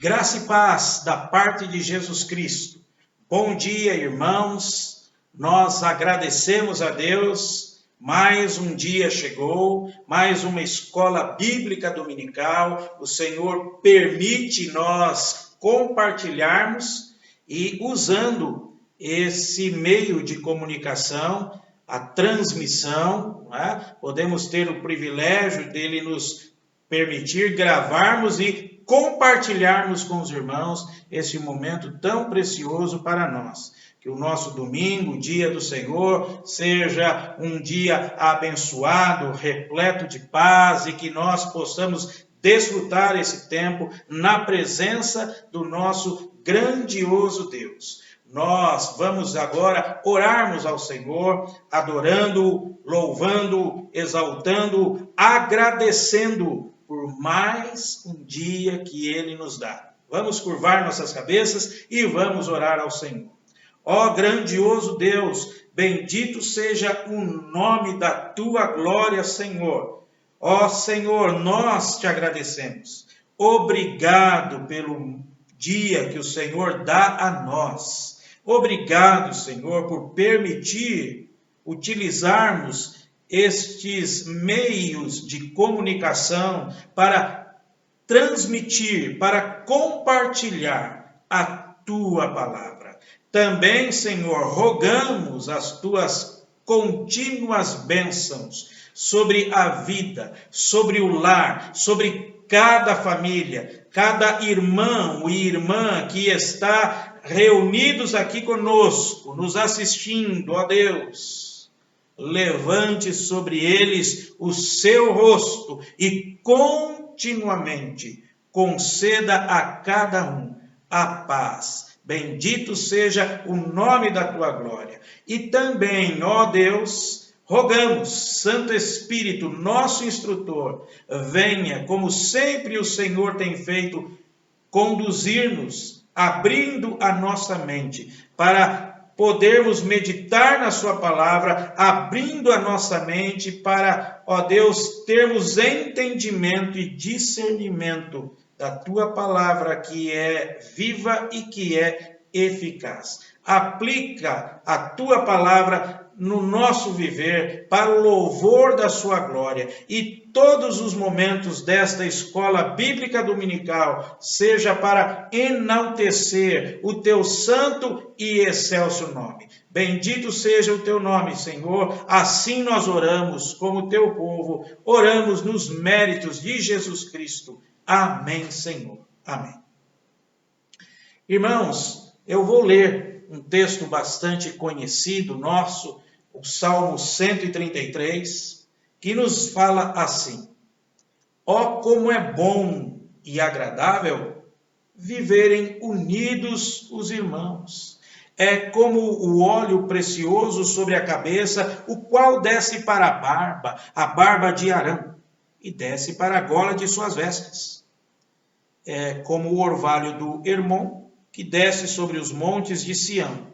Graça e paz da parte de Jesus Cristo. Bom dia, irmãos. Nós agradecemos a Deus. Mais um dia chegou, mais uma escola bíblica dominical. O Senhor permite nós compartilharmos e usando esse meio de comunicação, a transmissão, né? Podemos ter o privilégio dele nos permitir gravarmos e compartilharmos com os irmãos esse momento tão precioso para nós. Que o nosso domingo, o dia do Senhor, seja um dia abençoado, repleto de paz e que nós possamos desfrutar esse tempo na presença do nosso grandioso Deus. Nós vamos agora orarmos ao Senhor, adorando, louvando, exaltando, agradecendo por mais um dia que Ele nos dá. Vamos curvar nossas cabeças e vamos orar ao Senhor. Ó grandioso Deus, bendito seja o nome da Tua glória, Senhor. Ó Senhor, nós te agradecemos. Obrigado pelo dia que o Senhor dá a nós. Obrigado, Senhor, por permitir utilizarmos estes meios de comunicação para transmitir, para compartilhar a Tua palavra. Também, Senhor, rogamos as Tuas contínuas bênçãos sobre a vida, sobre o lar, sobre cada família, cada irmão e irmã que está reunidos aqui conosco, nos assistindo, ó Deus. Levante sobre eles o seu rosto e continuamente conceda a cada um a paz. Bendito seja o nome da Tua glória. E também, ó Deus, rogamos, Santo Espírito, nosso instrutor, venha, como sempre o Senhor tem feito, conduzir-nos, abrindo a nossa mente para podermos meditar na Sua palavra, abrindo a nossa mente para, ó Deus, termos entendimento e discernimento da Tua palavra que é viva e que é eficaz. Aplica a Tua palavra no nosso viver para o louvor da Sua glória e todos os momentos desta escola bíblica dominical seja para enaltecer o Teu santo e excelso nome. Bendito seja o Teu nome, Senhor. Assim nós oramos como Teu povo, oramos nos méritos de Jesus Cristo. Amém, Senhor. Amém. Irmãos, eu vou ler um texto bastante conhecido nosso, o Salmo 133, que nos fala assim: ó, como é bom e agradável viverem unidos os irmãos. É como o óleo precioso sobre a cabeça, o qual desce para a barba de Arão, e desce para a gola de suas vestes. É como o orvalho do Hermon, que desce sobre os montes de Sião.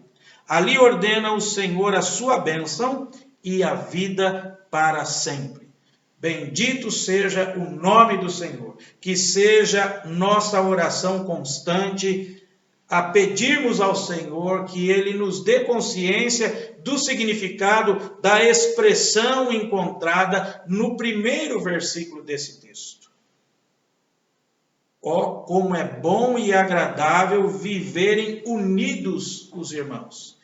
Ali ordena o Senhor a sua bênção e a vida para sempre. Bendito seja o nome do Senhor. Que seja nossa oração constante a pedirmos ao Senhor que Ele nos dê consciência do significado da expressão encontrada no primeiro versículo desse texto. Ó, como é bom e agradável viverem unidos os irmãos.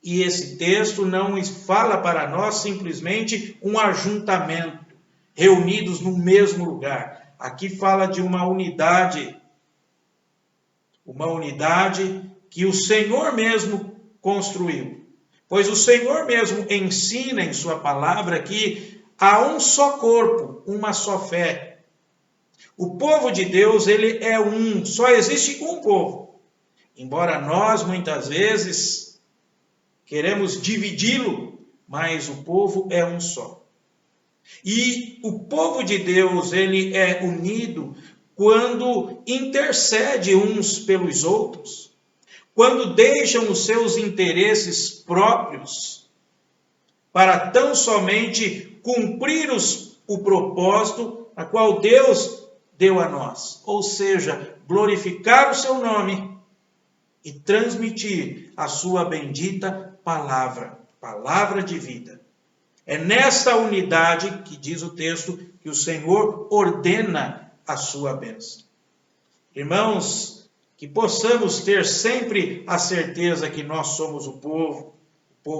E esse texto não fala para nós simplesmente um ajuntamento, reunidos no mesmo lugar. Aqui fala de uma unidade que o Senhor mesmo construiu. Pois o Senhor mesmo ensina em Sua palavra que há um só corpo, uma só fé. O povo de Deus, ele é um, só existe um povo. Embora nós, muitas vezes, queremos dividi-lo, mas o povo é um só. E o povo de Deus, ele é unido quando intercede uns pelos outros, quando deixam os seus interesses próprios para tão somente cumprir o propósito a qual Deus deu a nós. Ou seja, glorificar o seu nome e transmitir a sua bendita palavra, palavra de vida. É nesta unidade que diz o texto que o Senhor ordena a sua bênção. Irmãos, que possamos ter sempre a certeza que nós somos o povo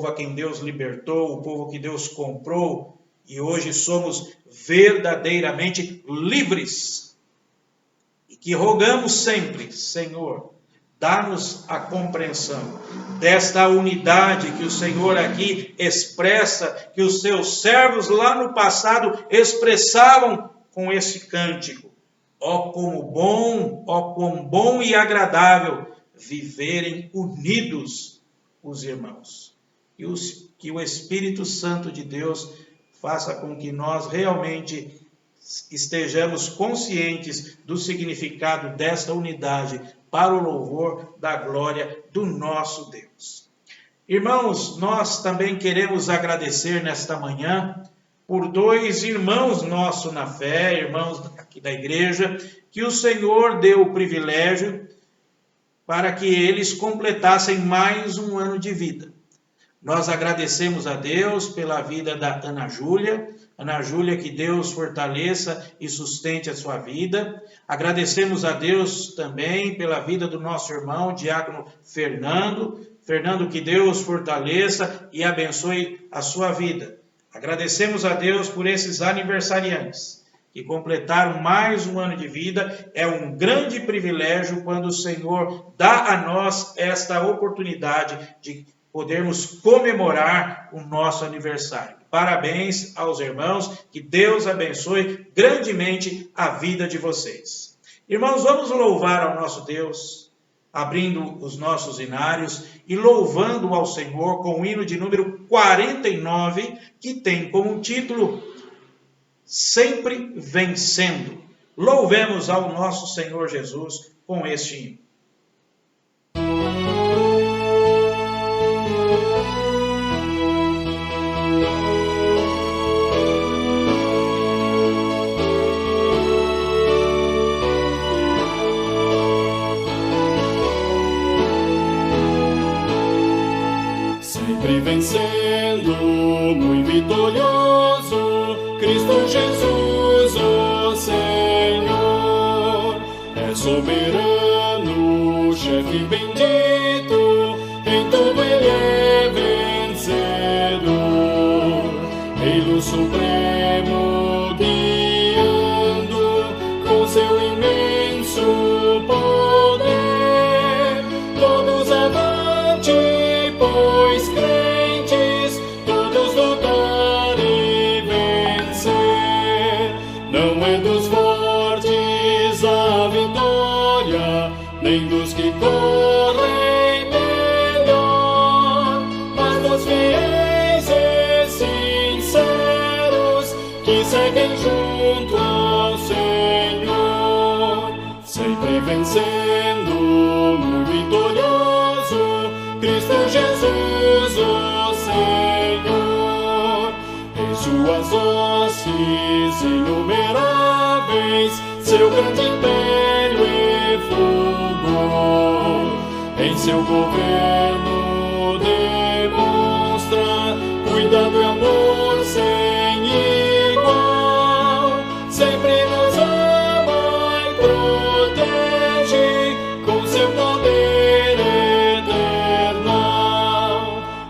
a quem Deus libertou, o povo que Deus comprou, e hoje somos verdadeiramente livres. E que rogamos sempre, Senhor, dá-nos a compreensão desta unidade que o Senhor aqui expressa, que os seus servos lá no passado expressavam com esse cântico. Ó quão bom e agradável viverem unidos os irmãos. Que o Espírito Santo de Deus faça com que nós realmente estejamos conscientes do significado desta unidade para o louvor da glória do nosso Deus. Irmãos, nós também queremos agradecer nesta manhã por 2 irmãos nossos na fé, irmãos aqui da igreja, que o Senhor deu o privilégio para que eles completassem mais um ano de vida. Nós agradecemos a Deus pela vida da Ana Júlia, que Deus fortaleça e sustente a sua vida. Agradecemos a Deus também pela vida do nosso irmão, diácono Fernando, que Deus fortaleça e abençoe a sua vida. Agradecemos a Deus por esses aniversariantes que completaram mais um ano de vida. É um grande privilégio quando o Senhor dá a nós esta oportunidade de podermos comemorar o nosso aniversário. Parabéns aos irmãos, que Deus abençoe grandemente a vida de vocês. Irmãos, vamos louvar ao nosso Deus, abrindo os nossos hinários e louvando ao Senhor com o hino de número 49, que tem como título Sempre Vencendo. Louvemos ao nosso Senhor Jesus com este hino. Sempre vencendo, muito vitorioso, Cristo Jesus, o Senhor, é soberano, chefe bendito, em tudo Ele é vencedor, Rei supremo guiando com seu imenso poder, todos avante, pois crentes, todos lutar e vencer. Não é dos fortes a vitória, nem dos que correm melhor, mas dos fiéis e sinceros que seguem junto ao Senhor. Sempre vencendo, muito vitorioso, Cristo Jesus, o Senhor, em suas hostes inumeráveis, seu grande império e fulgor, em seu governo demonstra cuidado e amor sem igual, sempre nos ama e protege com seu poder eternal.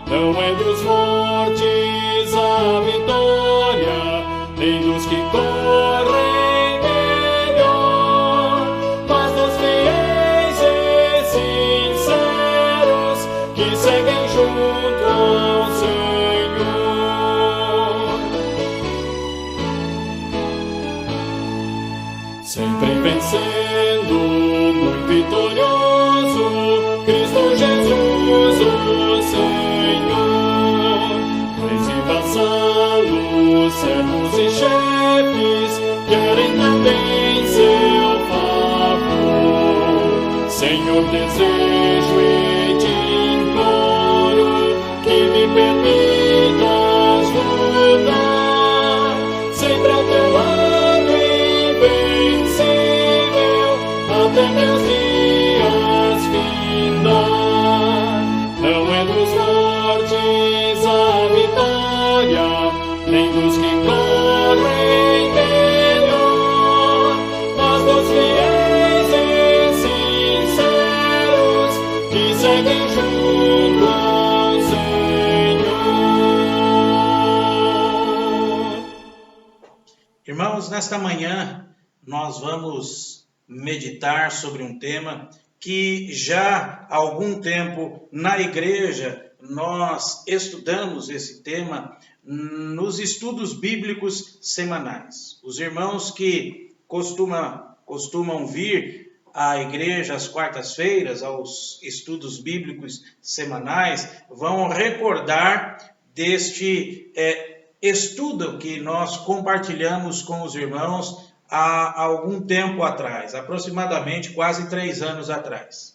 Não é dos fortes a vitória, nem dos que correm melhor, mas dos fiéis e sinceros que seguem junto ao Senhor. Sempre vencendo, muito vitorioso, Cristo Jesus, o Senhor. Reis e vassalos, servos e chefes, querem também seu favor. Senhor, desejo e te imploro que me permitas lutar sempre ao teu lado e vencer. até meus dias findar. Não é dos fortes a vitória, nem dos que correm melhor, mas dos fiéis e sinceros que seguem junto ao Senhor. Irmãos, nesta manhã nós vamos meditar sobre um tema que já há algum tempo na igreja nós estudamos esse tema nos estudos bíblicos semanais. Os irmãos que costumam vir à igreja às quartas-feiras, aos estudos bíblicos semanais, vão recordar deste estudo que nós compartilhamos com os irmãos há algum tempo atrás, aproximadamente quase 3 anos atrás.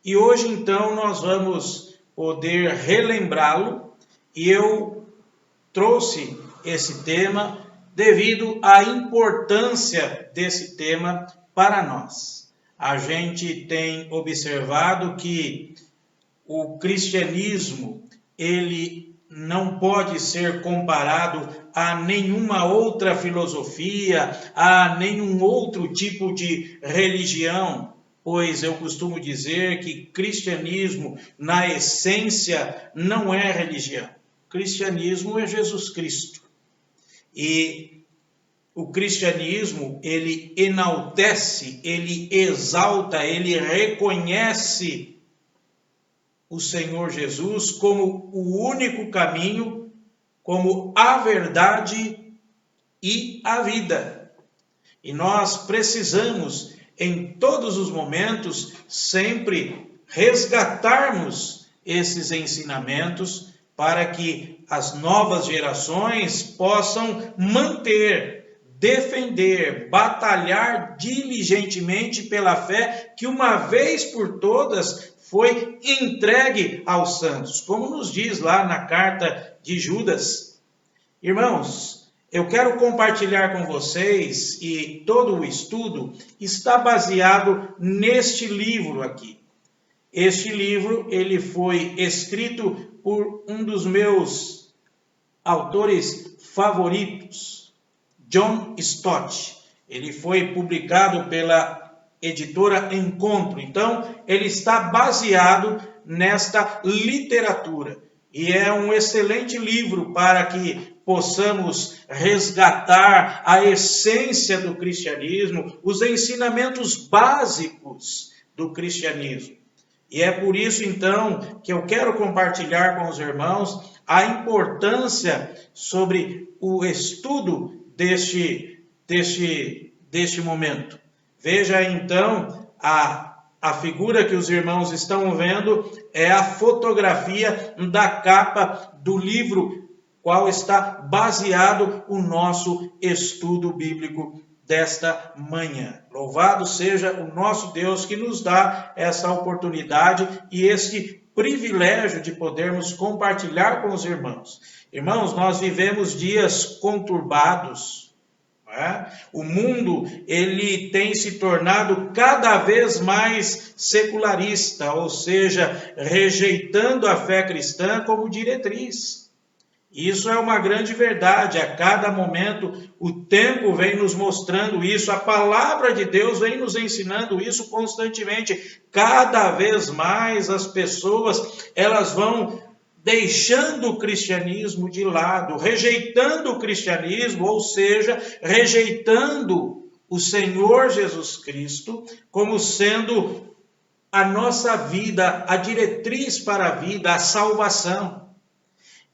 E hoje, então, nós vamos poder relembrá-lo, e eu trouxe esse tema devido à importância desse tema para nós. A gente tem observado que o cristianismo, ele não pode ser comparado a nenhuma outra filosofia, a nenhum outro tipo de religião, pois eu costumo dizer que cristianismo, na essência, não é religião. Cristianismo é Jesus Cristo. E o cristianismo, ele enaltece, ele exalta, ele reconhece o Senhor Jesus como o único caminho, como a verdade e a vida. E nós precisamos, em todos os momentos, sempre resgatarmos esses ensinamentos para que as novas gerações possam manter, defender, batalhar diligentemente pela fé que uma vez por todas foi entregue aos santos, como nos diz lá na carta de Judas. Irmãos, eu quero compartilhar com vocês, e todo o estudo está baseado neste livro aqui. Este livro, ele foi escrito por um dos meus autores favoritos, John Stott. Ele foi publicado pela editora Encontro. Então, ele está baseado nesta literatura. E é um excelente livro para que possamos resgatar a essência do cristianismo, os ensinamentos básicos do cristianismo. E é por isso, então, que eu quero compartilhar com os irmãos a importância sobre o estudo deste momento. Veja, então, a figura que os irmãos estão vendo é a fotografia da capa do livro, qual está baseado o nosso estudo bíblico desta manhã. Louvado seja o nosso Deus que nos dá essa oportunidade e este privilégio de podermos compartilhar com os irmãos. Irmãos, nós vivemos dias conturbados. O mundo, ele tem se tornado cada vez mais secularista, ou seja, rejeitando a fé cristã como diretriz. Isso é uma grande verdade. A cada momento o tempo vem nos mostrando isso, a palavra de Deus vem nos ensinando isso constantemente. Cada vez mais as pessoas, elas vão deixando o cristianismo de lado, rejeitando o cristianismo, ou seja, rejeitando o Senhor Jesus Cristo como sendo a nossa vida, a diretriz para a vida, a salvação.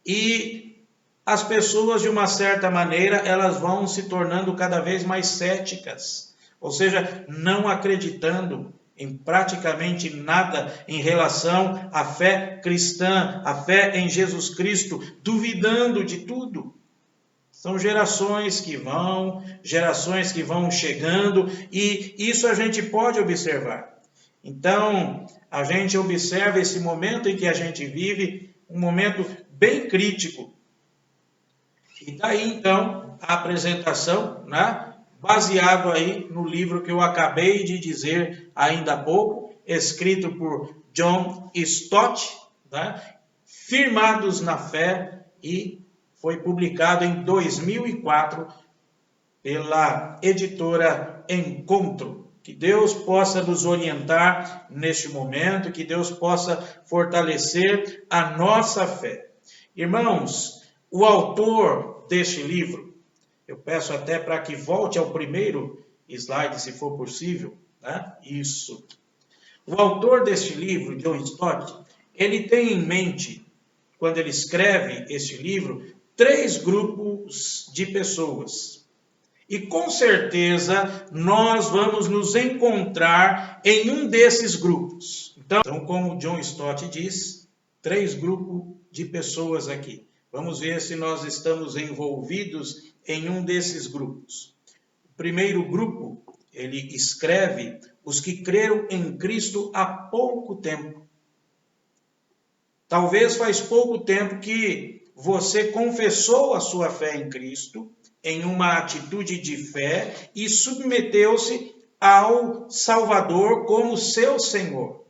E as pessoas, de uma certa maneira, elas vão se tornando cada vez mais céticas, ou seja, não acreditando em praticamente nada em relação à fé cristã, à fé em Jesus Cristo, duvidando de tudo. São gerações que vão chegando, e isso a gente pode observar. Então, a gente observa esse momento em que a gente vive, um momento bem crítico. E daí, então, a apresentação, baseado aí no livro que eu acabei de dizer ainda há pouco, escrito por John Stott, né? Firmados na Fé, e foi publicado em 2004 pela editora Encontro. Que Deus possa nos orientar neste momento, que Deus possa fortalecer a nossa fé. Irmãos, o autor deste livro, eu peço até para que volte ao primeiro slide, se for possível, né? Isso. O autor deste livro, John Stott, ele tem em mente, quando ele escreve este livro, 3 grupos de pessoas. E com certeza nós vamos nos encontrar em um desses grupos. Então, como John Stott diz, 3 grupos de pessoas aqui. Vamos ver se nós estamos envolvidos em um desses grupos. O primeiro grupo, ele escreve os que creram em Cristo há pouco tempo. Talvez faz pouco tempo que você confessou a sua fé em Cristo, em uma atitude de fé, e submeteu-se ao Salvador como seu Senhor.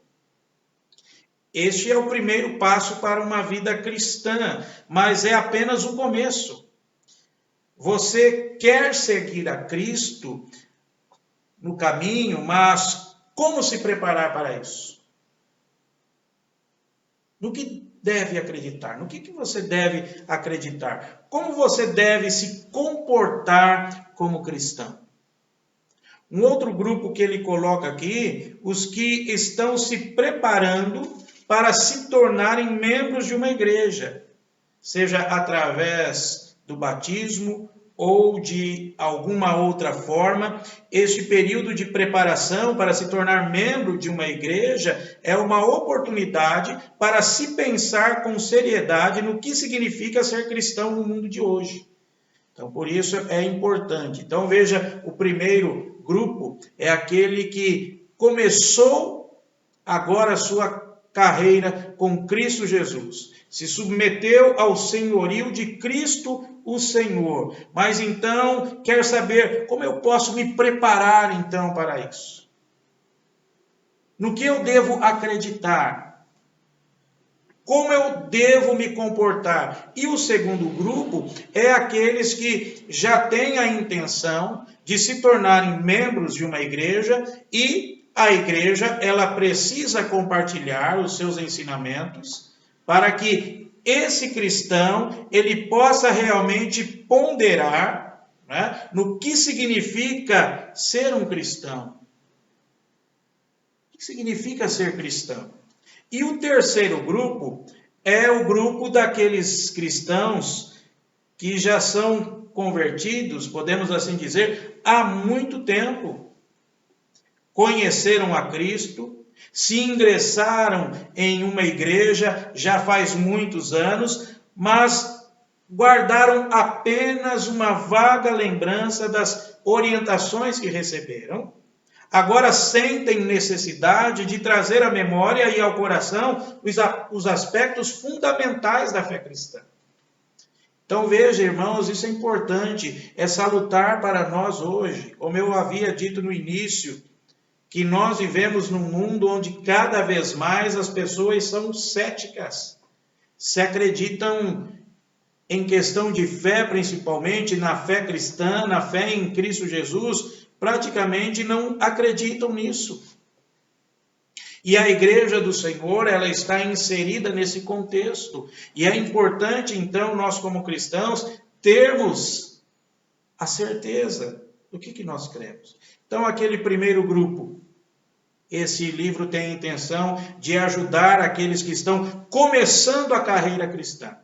Este é o primeiro passo para uma vida cristã, mas é apenas o começo. Você quer seguir a Cristo no caminho, mas como se preparar para isso? No que deve acreditar? No que você deve acreditar? Como você deve se comportar como cristão? Um outro grupo que ele coloca aqui, os que estão se preparando para se tornarem membros de uma igreja, seja através do batismo ou de alguma outra forma. Este período de preparação para se tornar membro de uma igreja é uma oportunidade para se pensar com seriedade no que significa ser cristão no mundo de hoje. Então, por isso é importante. Então, veja, o primeiro grupo é aquele que começou agora a sua carreira com Cristo Jesus. Se submeteu ao senhorio de Cristo o Senhor. Mas então quer saber como eu posso me preparar então para isso. No que eu devo acreditar? Como eu devo me comportar? E o segundo grupo é aqueles que já têm a intenção de se tornarem membros de uma igreja, e a igreja ela precisa compartilhar os seus ensinamentos para que esse cristão ele possa realmente ponderar, né, no que significa ser um cristão. O que significa ser cristão? E o terceiro grupo é o grupo daqueles cristãos que já são convertidos, podemos assim dizer, há muito tempo. Conheceram a Cristo, se ingressaram em uma igreja já faz muitos anos, mas guardaram apenas uma vaga lembrança das orientações que receberam. Agora sentem necessidade de trazer à memória e ao coração os aspectos fundamentais da fé cristã. Então veja, irmãos, isso é importante, é salutar para nós hoje. Como eu havia dito no início, que nós vivemos num mundo onde cada vez mais as pessoas são céticas, se acreditam em questão de fé, principalmente na fé cristã, na fé em Cristo Jesus, praticamente não acreditam nisso. E a igreja do Senhor, ela está inserida nesse contexto. E é importante, então, nós como cristãos, termos a certeza do que nós cremos. Então, aquele primeiro grupo, esse livro tem a intenção de ajudar aqueles que estão começando a carreira cristã.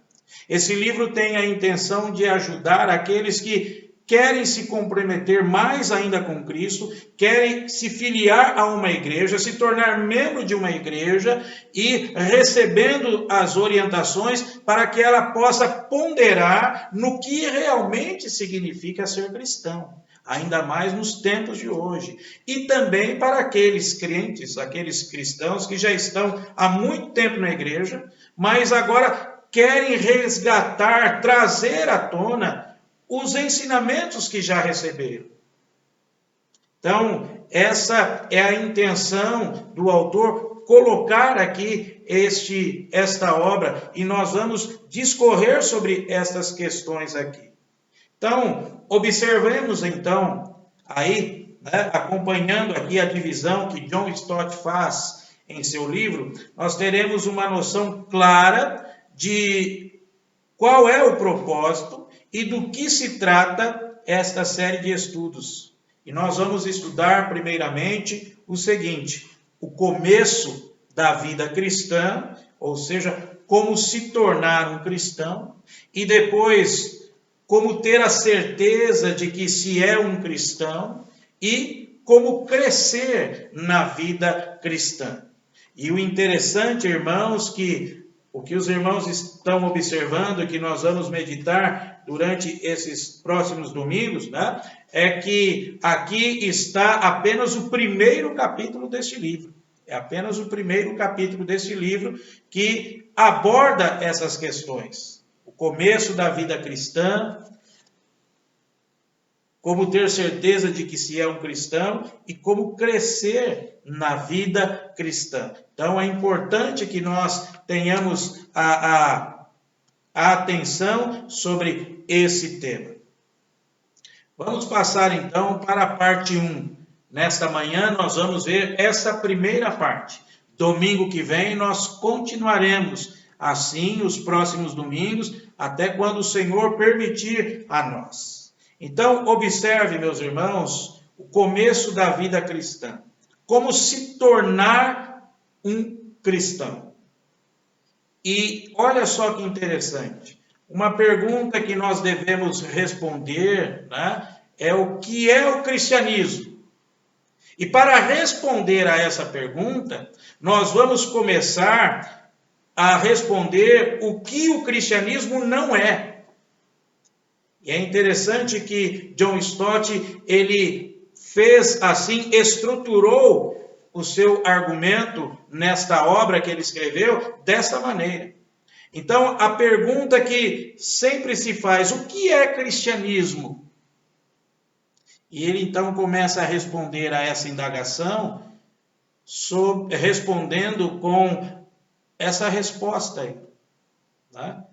Esse livro tem a intenção de ajudar aqueles que querem se comprometer mais ainda com Cristo, querem se filiar a uma igreja, se tornar membro de uma igreja e recebendo as orientações para que ela possa ponderar no que realmente significa ser cristão. Ainda mais nos tempos de hoje. E também para aqueles crentes, aqueles cristãos que já estão há muito tempo na igreja, mas agora querem resgatar, trazer à tona os ensinamentos que já receberam. Então, essa é a intenção do autor, colocar aqui esta obra, e nós vamos discorrer sobre estas questões aqui. Então, observemos então, aí, né, acompanhando aqui a divisão que John Stott faz em seu livro, nós teremos uma noção clara de qual é o propósito e do que se trata esta série de estudos. E nós vamos estudar primeiramente o seguinte: o começo da vida cristã, ou seja, como se tornar um cristão, e depois como ter a certeza de que se é um cristão e como crescer na vida cristã. E o interessante, irmãos, que o que os irmãos estão observando, que nós vamos meditar durante esses próximos domingos, né, é que aqui está apenas o primeiro capítulo deste livro. É apenas o primeiro capítulo deste livro que aborda essas questões. O começo da vida cristã, como ter certeza de que se é um cristão e como crescer na vida cristã. Então, é importante que nós tenhamos a atenção sobre esse tema. Vamos passar, então, para a parte 1. Nesta manhã, nós vamos ver essa primeira parte. Domingo que vem, nós continuaremos assim os próximos domingos, até quando o Senhor permitir a nós. Então, observe, meus irmãos, o começo da vida cristã. Como se tornar um cristão. E olha só que interessante. Uma pergunta que nós devemos responder, né, é o que é o cristianismo? E para responder a essa pergunta, nós vamos começar a responder o que o cristianismo não é. E é interessante que John Stott, ele fez assim, estruturou o seu argumento nesta obra que ele escreveu desta maneira. Então, a pergunta que sempre se faz, o que é cristianismo? E ele então começa a responder a essa indagação, respondendo com essa resposta aí, né?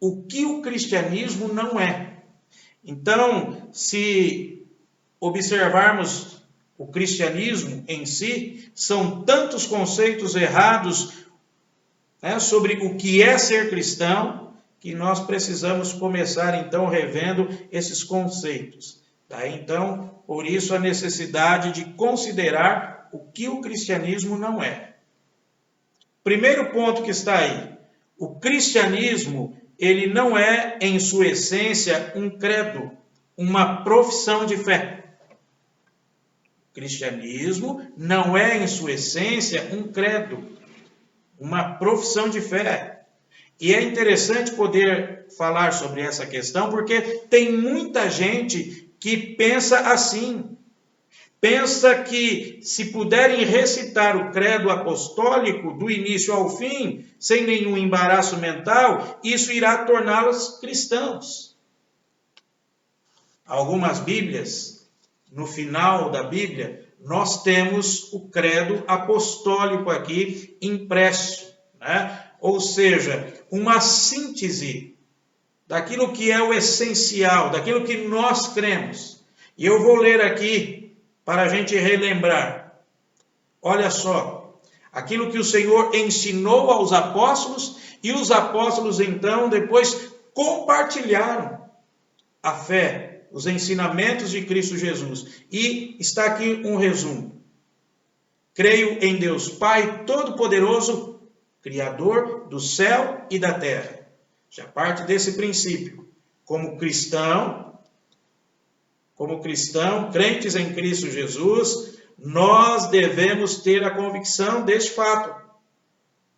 O que o cristianismo não é? Então, se observarmos o cristianismo em si, são tantos conceitos errados, né, sobre o que é ser cristão, que nós precisamos começar então revendo esses conceitos. Daí então, por isso a necessidade de considerar o que o cristianismo não é. Primeiro ponto que está aí, o cristianismo, ele não é em sua essência um credo, uma profissão de fé. O cristianismo não é em sua essência um credo, uma profissão de fé. E é interessante poder falar sobre essa questão, porque tem muita gente que pensa assim. Pensa que se puderem recitar o credo apostólico do início ao fim, sem nenhum embaraço mental, isso irá torná-los cristãos. Algumas Bíblias, no final da Bíblia, nós temos o credo apostólico aqui impresso, né? Ou seja, uma síntese daquilo que é o essencial, daquilo que nós cremos. E eu vou ler aqui para a gente relembrar. Olha só, aquilo que o Senhor ensinou aos apóstolos, e os apóstolos então depois compartilharam a fé, os ensinamentos de Cristo Jesus. E está aqui um resumo. Creio em Deus Pai Todo-Poderoso, Criador do céu e da terra. Já parte desse princípio. Como cristão, crentes em Cristo Jesus, nós devemos ter a convicção deste fato,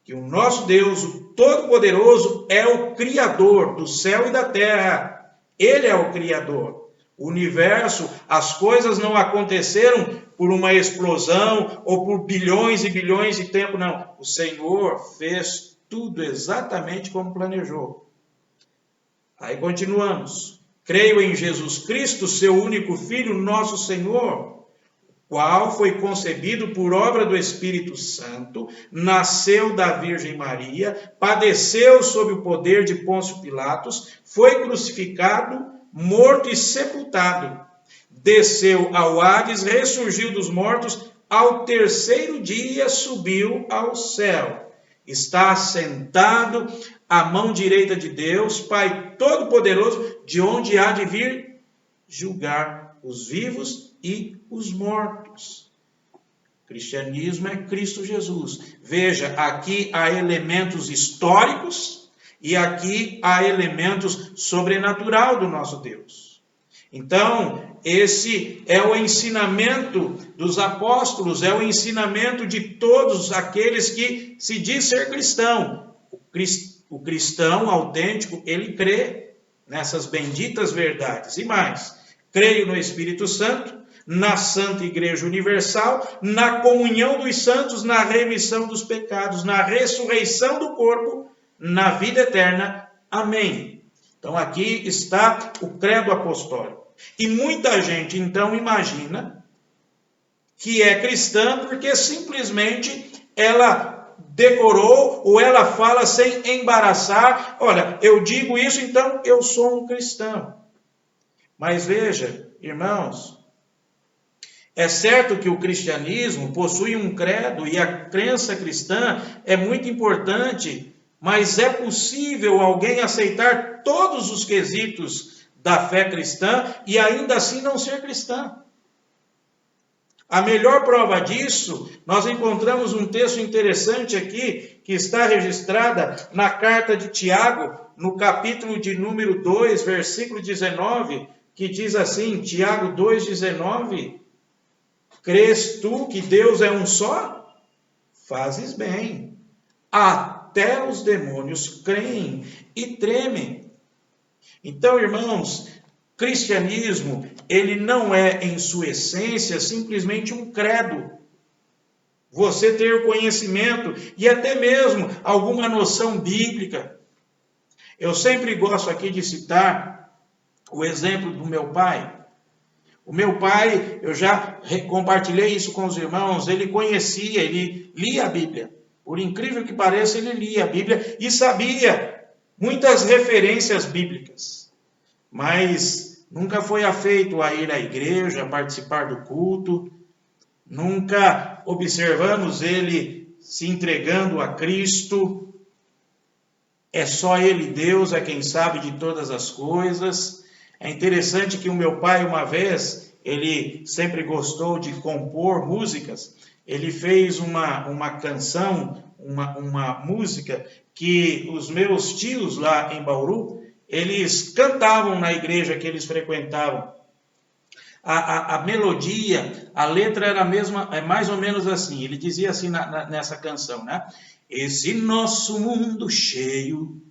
que o nosso Deus, o Todo-Poderoso, é o Criador do céu e da terra. Ele é o Criador. O universo, as coisas não aconteceram por uma explosão ou por bilhões e bilhões de tempo, não. O Senhor fez tudo exatamente como planejou. Aí continuamos. Creio em Jesus Cristo, seu único Filho, nosso Senhor, qual foi concebido por obra do Espírito Santo, nasceu da Virgem Maria, padeceu sob o poder de Pôncio Pilatos, foi crucificado, morto e sepultado. Desceu ao Hades, ressurgiu dos mortos, ao terceiro dia subiu ao céu. Está assentado à mão direita de Deus, Pai Todo-Poderoso, de onde há de vir julgar os vivos e os mortos. O cristianismo é Cristo Jesus. Veja, aqui há elementos históricos e aqui há elementos sobrenatural do nosso Deus. Então, esse é o ensinamento dos apóstolos, é o ensinamento de todos aqueles que se diz ser cristão. O cristão autêntico, ele crê nessas benditas verdades. E mais, creio no Espírito Santo, na Santa Igreja Universal, na comunhão dos santos, na remissão dos pecados, na ressurreição do corpo, na vida eterna. Amém. Então aqui está o credo apostólico. E muita gente então imagina que é cristã porque simplesmente ela decorou ou ela fala sem embaraçar. Olha, eu digo isso, então eu sou um cristão. Mas veja, irmãos, é certo que o cristianismo possui um credo e a crença cristã é muito importante, mas é possível alguém aceitar todos os quesitos da fé cristã e ainda assim não ser cristã. A melhor prova disso, nós encontramos um texto interessante aqui, que está registrada na carta de Tiago, no capítulo de número 2, versículo 19, que diz assim, Tiago 2,19, crês tu que Deus é um só? Fazes bem. Até os demônios creem e tremem. Então, irmãos, cristianismo, ele não é, em sua essência, simplesmente um credo. Você ter conhecimento e até mesmo alguma noção bíblica. Eu sempre gosto aqui de citar o exemplo do meu pai. O meu pai, eu já compartilhei isso com os irmãos, ele conhecia, ele lia a Bíblia. Por incrível que pareça, ele lia a Bíblia e sabia muitas referências bíblicas. Mas nunca foi afeito a ir à igreja, a participar do culto. Nunca observamos ele se entregando a Cristo. É só ele, Deus, é quem sabe de todas as coisas. É interessante que o meu pai, uma vez, ele sempre gostou de compor músicas. Ele fez uma canção, uma música que os meus tios lá em Bauru, eles cantavam na igreja que eles frequentavam. A melodia, a letra era a mesma, é mais ou menos assim. Ele dizia assim nessa canção, né? Esse nosso mundo cheio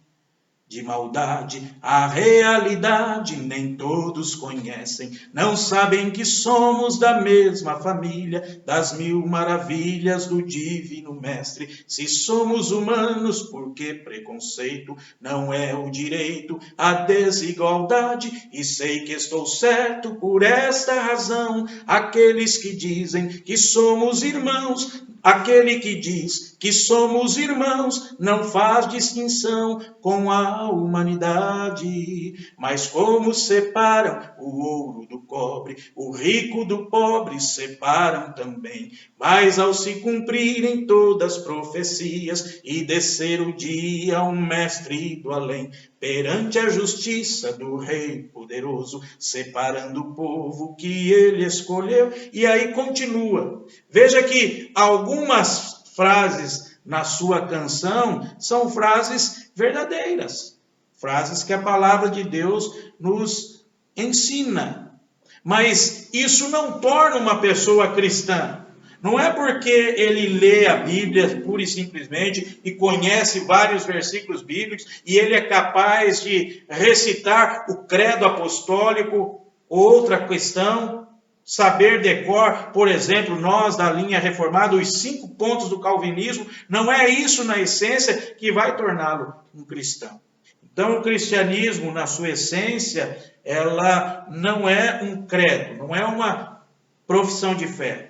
de maldade, a realidade nem todos conhecem. Não sabem que somos da mesma família, das mil maravilhas do divino mestre. Se somos humanos, por que preconceito? Não é o direito, a desigualdade. E sei que estou certo por esta razão. Aqueles que dizem que somos irmãos, aquele que diz que somos irmãos não faz distinção com a humanidade. Mas como separam o ouro do cobre, o rico do pobre separam também. Mas ao se cumprirem todas as profecias e descer o dia, o mestre do além, perante a justiça do Rei poderoso, separando o povo que ele escolheu. E aí continua. Veja que algumas frases na sua canção são frases verdadeiras. Frases que a palavra de Deus nos ensina. Mas isso não torna uma pessoa cristã. Não é porque ele lê a Bíblia pura e simplesmente e conhece vários versículos bíblicos e ele é capaz de recitar o credo apostólico. Outra questão, saber decor, por exemplo, nós da linha reformada, os 5 pontos do calvinismo, não é isso na essência que vai torná-lo um cristão. Então o cristianismo, na sua essência, ela não é um credo, não é uma profissão de fé.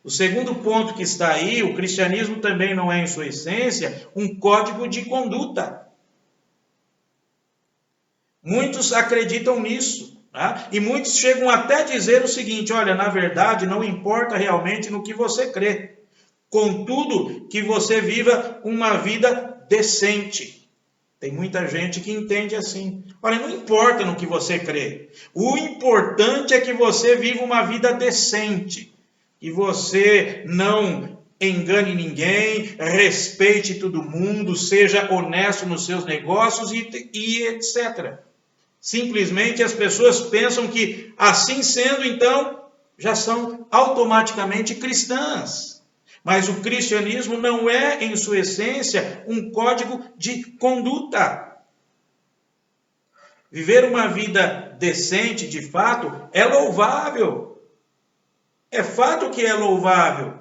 O segundo ponto que está aí, o cristianismo também não é, em sua essência, um código de conduta. Muitos acreditam nisso, tá? E muitos chegam até a dizer o seguinte: olha, na verdade, não importa realmente no que você crê, contudo, que você viva uma vida decente. Tem muita gente que entende assim. Olha, não importa no que você crê, o importante é que você viva uma vida decente, que você não engane ninguém, respeite todo mundo, seja honesto nos seus negócios e etc. Simplesmente as pessoas pensam que, assim sendo, então, já são automaticamente cristãs. Mas o cristianismo não é, em sua essência, um código de conduta. Viver uma vida decente, de fato, é louvável. É fato que é louvável.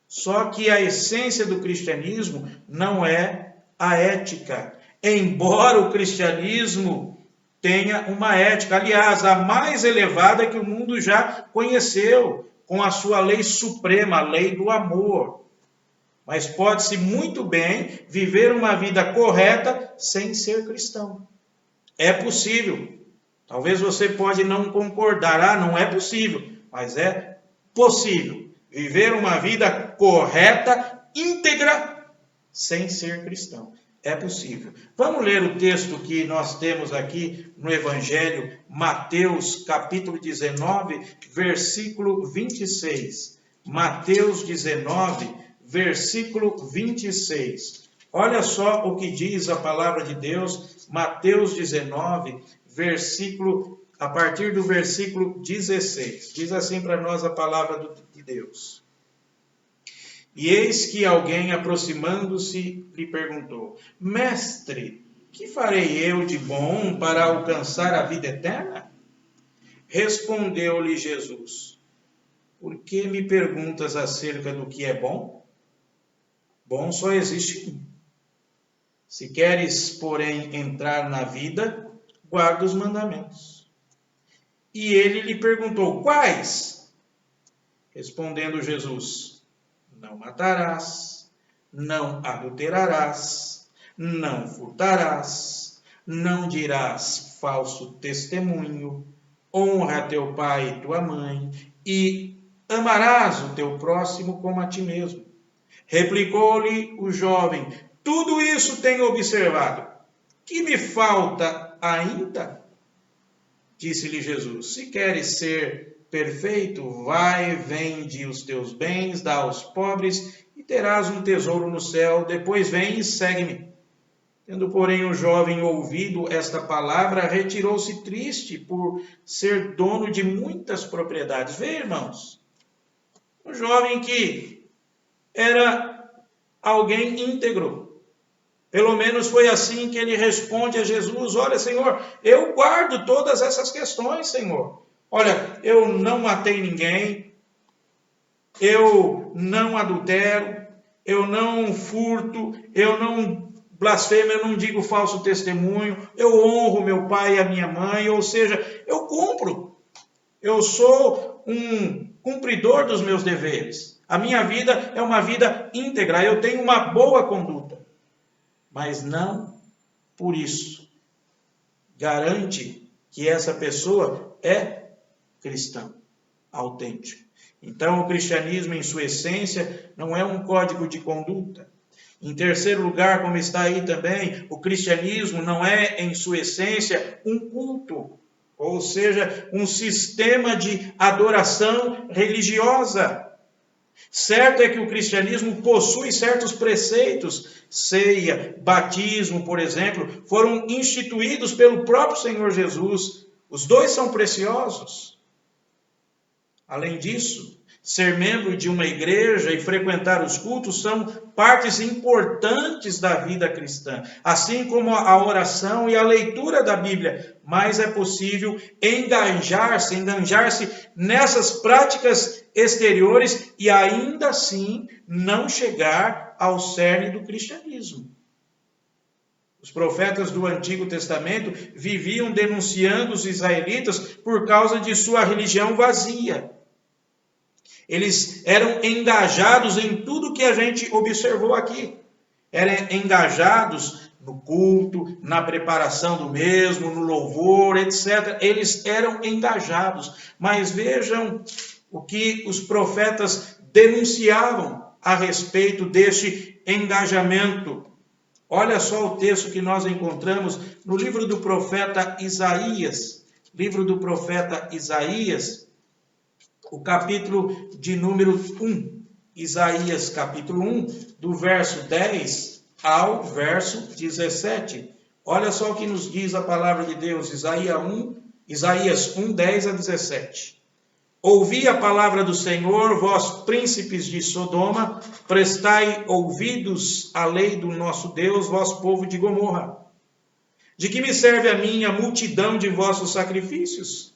Só que a essência do cristianismo não é a ética. Embora o cristianismo tenha uma ética, aliás, a mais elevada que o mundo já conheceu, com a sua lei suprema, a lei do amor. Mas pode-se muito bem viver uma vida correta sem ser cristão. É possível. Talvez você pode não concordar, não é possível, mas é possível viver uma vida correta, íntegra, sem ser cristão. É possível. Vamos ler o texto que nós temos aqui no Evangelho, Mateus capítulo 19, versículo 26. Mateus 19, versículo 26. Olha só o que diz a palavra de Deus, Mateus 19, a partir do versículo 16. Diz assim para nós a palavra de Deus. E eis que alguém, aproximando-se, lhe perguntou: Mestre, que farei eu de bom para alcançar a vida eterna? Respondeu-lhe Jesus: Por que me perguntas acerca do que é bom? Bom só existe um. Se queres, porém, entrar na vida, guarda os mandamentos. E ele lhe perguntou: Quais? Respondendo Jesus: Não matarás, não adulterarás, não furtarás, não dirás falso testemunho, honra teu pai e tua mãe, e amarás o teu próximo como a ti mesmo. Replicou-lhe o jovem: Tudo isso tenho observado. Que me falta ainda? Disse-lhe Jesus: Se queres ser perfeito, vai, vende os teus bens, dá aos pobres, e terás um tesouro no céu. Depois vem e segue-me. Tendo, porém, o jovem ouvido esta palavra, retirou-se triste por ser dono de muitas propriedades. Vê, irmãos, um jovem que era alguém íntegro. Pelo menos foi assim que ele responde a Jesus: Olha, Senhor, eu guardo todas essas questões, Senhor. Olha, eu não matei ninguém, eu não adultero, eu não furto, eu não blasfemo, eu não digo falso testemunho, eu honro meu pai e a minha mãe, ou seja, eu cumpro. Eu sou um cumpridor dos meus deveres. A minha vida é uma vida íntegra, eu tenho uma boa conduta. Mas não por isso garante que essa pessoa é cristão autêntico. Então, o cristianismo, em sua essência, não é um código de conduta. Em terceiro lugar, como está aí também, o cristianismo não é, em sua essência, um culto, ou seja, um sistema de adoração religiosa. Certo é que o cristianismo possui certos preceitos, ceia, batismo, por exemplo, foram instituídos pelo próprio Senhor Jesus. Os dois são preciosos. Além disso, ser membro de uma igreja e frequentar os cultos são partes importantes da vida cristã, assim como a oração e a leitura da Bíblia. Mas é possível enganjar-se nessas práticas exteriores e ainda assim não chegar ao cerne do cristianismo. Os profetas do Antigo Testamento viviam denunciando os israelitas por causa de sua religião vazia. Eles eram engajados em tudo que a gente observou aqui. Eram engajados no culto, na preparação do mesmo, no louvor, etc. Eles eram engajados. Mas vejam o que os profetas denunciavam a respeito deste engajamento. Olha só o texto que nós encontramos no livro do profeta Isaías. Livro do profeta Isaías, o capítulo de número 1. Isaías, capítulo 1, do verso 10 ao verso 17. Olha só o que nos diz a palavra de Deus, Isaías 1, 10 a 17. Ouvi a palavra do Senhor, vós príncipes de Sodoma, prestai ouvidos à lei do nosso Deus, vós povo de Gomorra. De que me serve a mim a multidão de vossos sacrifícios?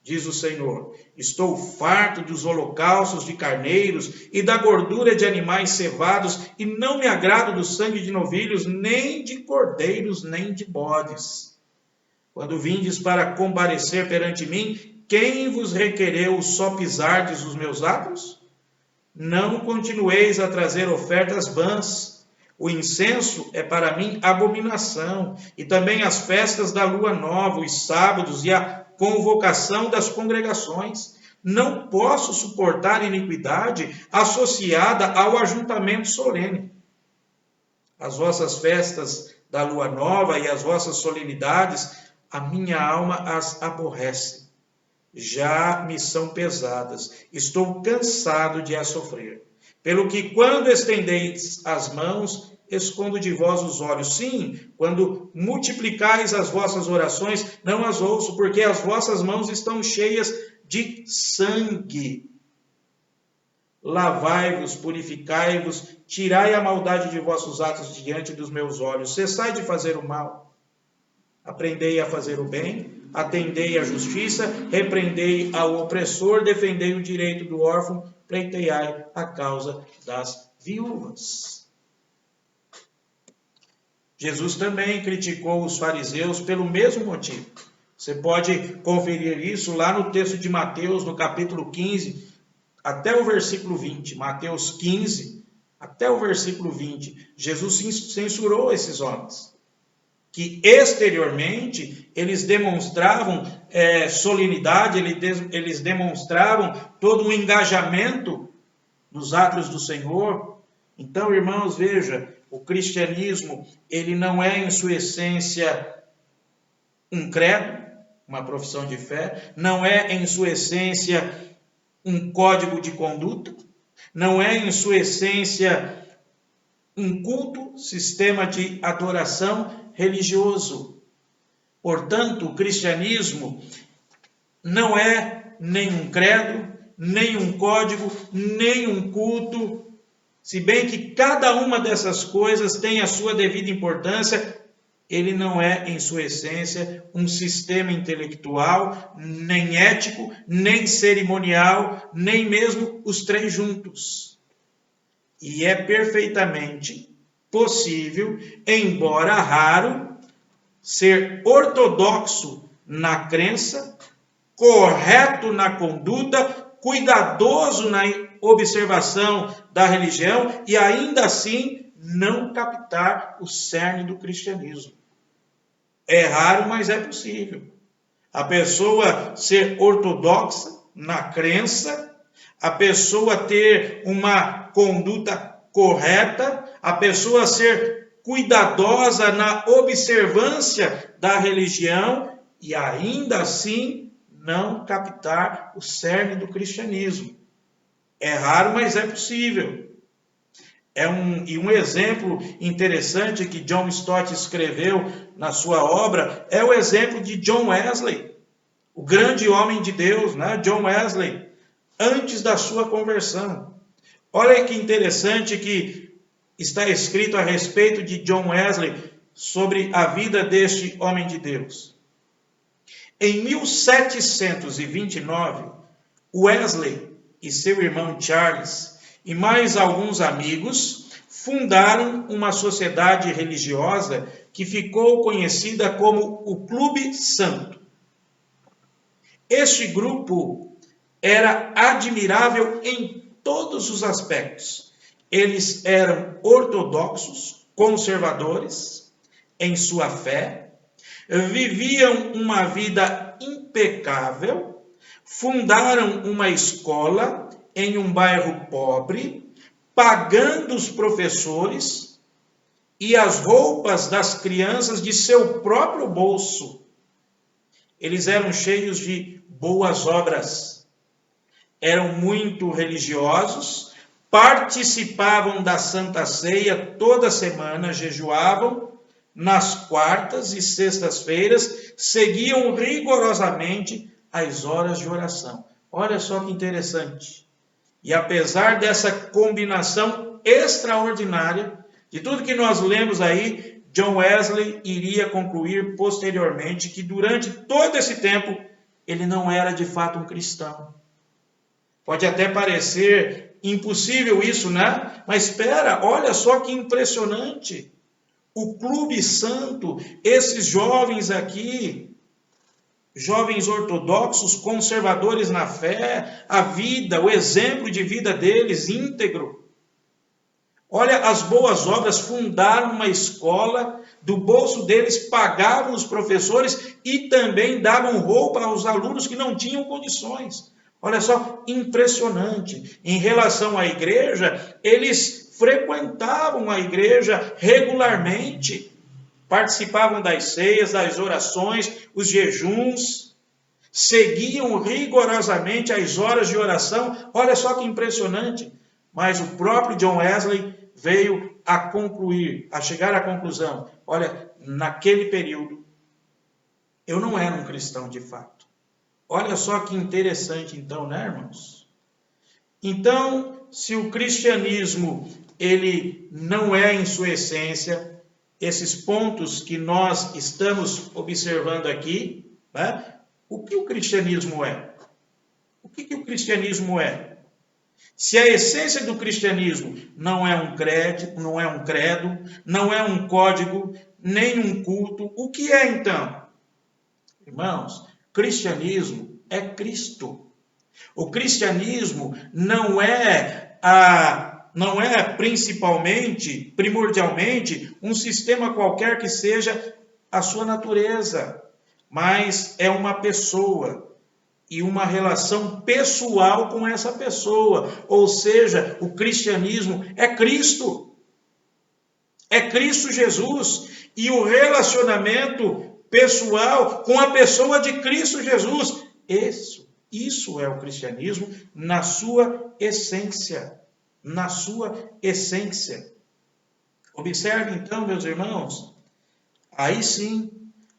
Diz o Senhor, estou farto dos holocaustos de carneiros e da gordura de animais cevados, e não me agrado do sangue de novilhos, nem de cordeiros, nem de bodes. Quando vindes para comparecer perante mim, quem vos requereu só pisardes os meus atos? Não continueis a trazer ofertas vãs. O incenso é para mim abominação, e também as festas da lua nova, os sábados e a convocação das congregações. Não posso suportar iniquidade associada ao ajuntamento solene. As vossas festas da lua nova e as vossas solenidades, a minha alma as aborrece. Já me são pesadas, estou cansado de as sofrer. Pelo que quando estendeis as mãos, escondo de vós os olhos. Sim, quando multiplicais as vossas orações, não as ouço, porque as vossas mãos estão cheias de sangue. Lavai-vos, purificai-vos, tirai a maldade de vossos atos diante dos meus olhos. Cessai de fazer o mal. Aprendei a fazer o bem, atendei à justiça, repreendei ao opressor, defendei o direito do órfão, pleiteai a causa das viúvas. Jesus também criticou os fariseus pelo mesmo motivo. Você pode conferir isso lá no texto de Mateus, no capítulo 15, até o versículo 20. Mateus 15, até o versículo 20. Jesus censurou esses homens, que exteriormente eles demonstravam solenidade, eles demonstravam todo um engajamento nos atos do Senhor. Então, irmãos, veja, o cristianismo, ele não é em sua essência um credo, uma profissão de fé, não é em sua essência um código de conduta, não é em sua essência um culto, sistema de adoração religioso. Portanto, o cristianismo não é nem um credo, nem um código, nem um culto, se bem que cada uma dessas coisas tem a sua devida importância. Ele não é, em sua essência, um sistema intelectual, nem ético, nem cerimonial, nem mesmo os três juntos. E é perfeitamente possível, embora raro, ser ortodoxo na crença, correto na conduta, cuidadoso na observação da religião e ainda assim não captar o cerne do cristianismo. É raro, mas é possível. A pessoa ser ortodoxa na crença, a pessoa ter uma conduta correta, a pessoa ser cuidadosa na observância da religião e ainda assim não captar o cerne do cristianismo. É raro, mas é possível. Um exemplo interessante que John Stott escreveu na sua obra é o exemplo de John Wesley, o grande homem de Deus, né? John Wesley, antes da sua conversão. Olha que interessante que está escrito a respeito de John Wesley sobre a vida deste homem de Deus. Em 1729, Wesley e seu irmão Charles e mais alguns amigos fundaram uma sociedade religiosa que ficou conhecida como o Clube Santo. Este grupo era admirável em todos os aspectos. Eles eram ortodoxos, conservadores em sua fé, viviam uma vida impecável, fundaram uma escola em um bairro pobre, pagando os professores e as roupas das crianças de seu próprio bolso. Eles eram cheios de boas obras, eram muito religiosos, participavam da Santa Ceia toda semana, jejuavam nas quartas e sextas-feiras, seguiam rigorosamente as horas de oração. Olha só que interessante. E apesar dessa combinação extraordinária, de tudo que nós lemos aí, John Wesley iria concluir posteriormente que durante todo esse tempo ele não era de fato um cristão. Pode até parecer impossível isso, né? Mas espera, olha só que impressionante. O Clube Santo, esses jovens aqui, jovens ortodoxos, conservadores na fé, a vida, o exemplo de vida deles íntegro. Olha, as boas obras, fundaram uma escola, do bolso deles pagavam os professores e também davam roupa aos alunos que não tinham condições. Olha só, impressionante. Em relação à igreja, eles frequentavam a igreja regularmente, participavam das ceias, das orações, os jejuns, seguiam rigorosamente as horas de oração. Olha só que impressionante. Mas o próprio John Wesley veio a concluir, a chegar à conclusão: olha, naquele período, eu não era um cristão de fato. Olha só que interessante então, né, irmãos? Então, se o cristianismo, ele não é em sua essência, esses pontos que nós estamos observando aqui, né? O que o cristianismo é? O que o cristianismo é? Se a essência do cristianismo não é um credo, não é um código, nem um culto, o que é então? Irmãos, cristianismo é Cristo. O cristianismo não é primordialmente, um sistema qualquer que seja a sua natureza, mas é uma pessoa e uma relação pessoal com essa pessoa. Ou seja, o cristianismo é Cristo. É Cristo Jesus. E o relacionamento pessoal com a pessoa de Cristo Jesus. Isso é o cristianismo na sua essência. Na sua essência. Observe então, meus irmãos, aí sim,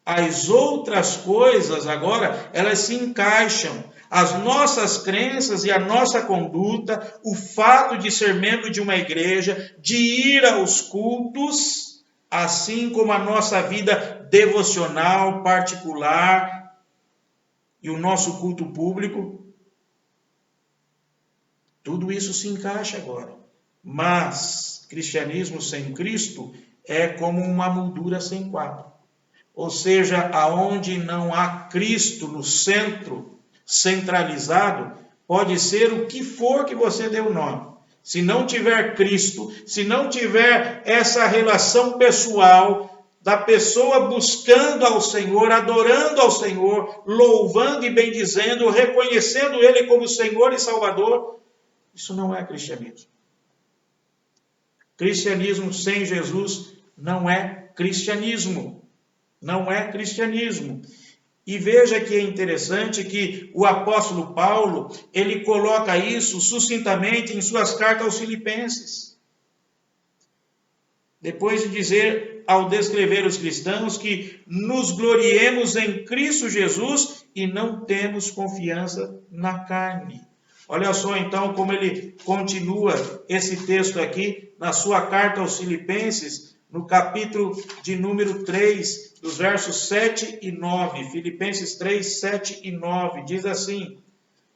as outras coisas agora, elas se encaixam. As nossas crenças e a nossa conduta, o fato de ser membro de uma igreja, de ir aos cultos, assim como a nossa vida devocional, particular e o nosso culto público, tudo isso se encaixa agora. Mas cristianismo sem Cristo é como uma moldura sem quadro. Ou seja, aonde não há Cristo no centro, centralizado, pode ser o que for que você dê o nome. Se não tiver Cristo, se não tiver essa relação pessoal da pessoa buscando ao Senhor, adorando ao Senhor, louvando e bendizendo, reconhecendo Ele como Senhor e Salvador, isso não é cristianismo. Cristianismo sem Jesus não é cristianismo. Não é cristianismo. E veja que é interessante que o apóstolo Paulo, ele coloca isso sucintamente em suas cartas aos Filipenses. Depois de dizer, ao descrever os cristãos, que nos gloriemos em Cristo Jesus e não temos confiança na carne. Olha só então como ele continua esse texto aqui na sua carta aos Filipenses, no capítulo de número 3, dos versos 7 e 9. Filipenses 3, 7 e 9, diz assim: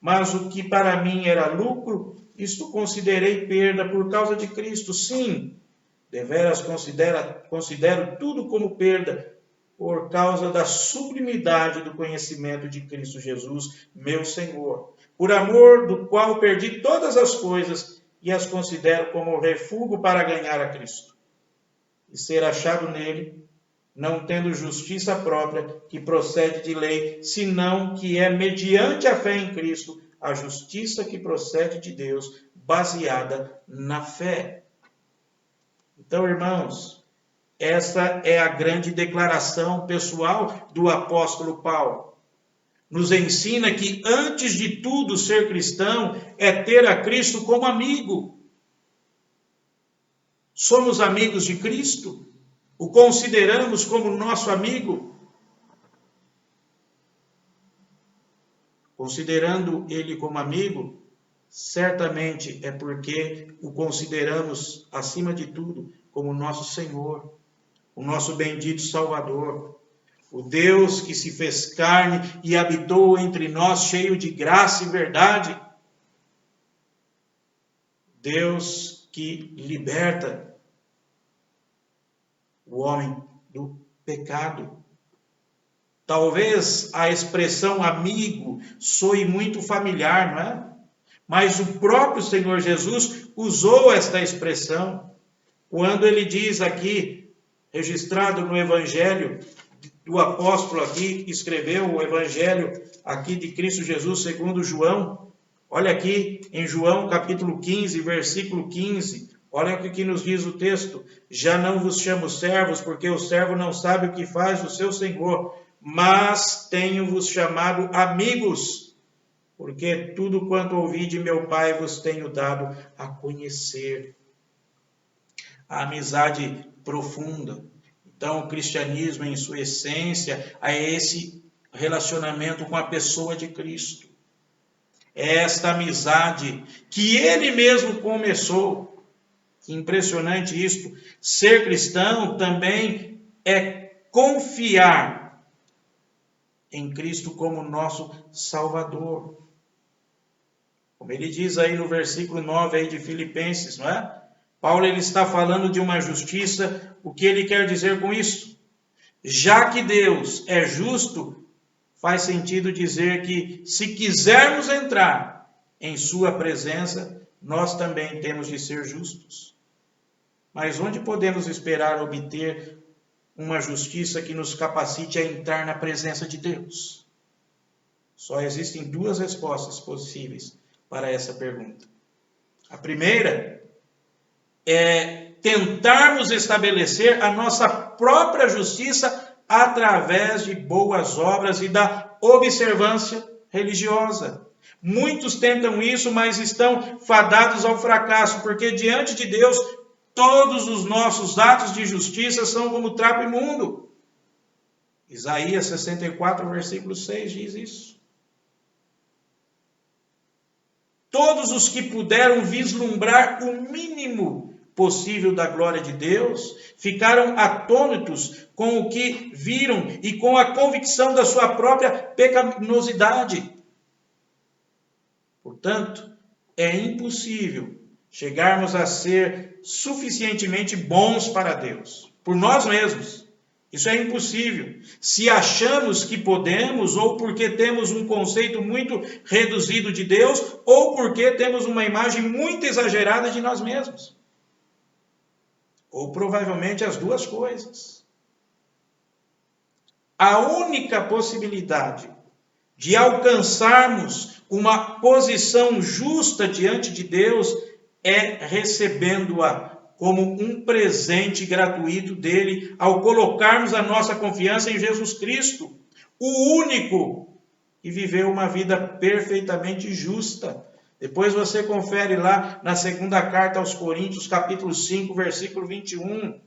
mas o que para mim era lucro, isto considerei perda por causa de Cristo. Sim, deveras considero tudo como perda, por causa da sublimidade do conhecimento de Cristo Jesus, meu Senhor, por amor do qual perdi todas as coisas e as considero como refúgio para ganhar a Cristo e ser achado nele, não tendo justiça própria que procede de lei, senão que é mediante a fé em Cristo, a justiça que procede de Deus, baseada na fé. Então, irmãos, essa é a grande declaração pessoal do apóstolo Paulo. Nos ensina que, antes de tudo, ser cristão é ter a Cristo como amigo. Somos amigos de Cristo? O consideramos como nosso amigo? Considerando ele como amigo, certamente é porque o consideramos, acima de tudo, como nosso Senhor, o nosso bendito Salvador, o Deus que se fez carne e habitou entre nós, cheio de graça e verdade. Deus que liberta o homem do pecado. Talvez a expressão amigo soe muito familiar, não é? Mas o próprio Senhor Jesus usou esta expressão quando ele diz aqui, registrado no Evangelho, o apóstolo aqui escreveu o Evangelho aqui de Cristo Jesus segundo João. Olha aqui em João capítulo 15, versículo 15. Olha o que nos diz o texto. Já não vos chamo servos, porque o servo não sabe o que faz o seu senhor, mas tenho-vos chamado amigos, porque tudo quanto ouvi de meu Pai vos tenho dado a conhecer. A amizade profunda. Então, o cristianismo, em sua essência, é esse relacionamento com a pessoa de Cristo. É esta amizade que ele mesmo começou. Que impressionante isto. Ser cristão também é confiar em Cristo como nosso Salvador. Como ele diz aí no versículo 9 aí de Filipenses, não é? Paulo ele está falando de uma justiça. O que ele quer dizer com isso? Já que Deus é justo, faz sentido dizer que se quisermos entrar em sua presença, nós também temos de ser justos. Mas onde podemos esperar obter uma justiça que nos capacite a entrar na presença de Deus? Só existem duas respostas possíveis para essa pergunta. A primeira é tentarmos estabelecer a nossa própria justiça através de boas obras e da observância religiosa. Muitos tentam isso, mas estão fadados ao fracasso, porque diante de Deus, todos os nossos atos de justiça são como trapo imundo. Isaías 64, versículo 6 diz isso. Todos os que puderam vislumbrar o mínimo possível da glória de Deus, ficaram atônitos com o que viram e com a convicção da sua própria pecaminosidade. Portanto, é impossível chegarmos a ser suficientemente bons para Deus, por nós mesmos. Isso é impossível. Se achamos que podemos, ou porque temos um conceito muito reduzido de Deus, ou porque temos uma imagem muito exagerada de nós mesmos. Ou provavelmente as duas coisas. A única possibilidade de alcançarmos uma posição justa diante de Deus é recebendo-a como um presente gratuito dele, ao colocarmos a nossa confiança em Jesus Cristo, o único que viveu uma vida perfeitamente justa. Depois você confere lá na segunda carta aos Coríntios, capítulo 5, versículo 21.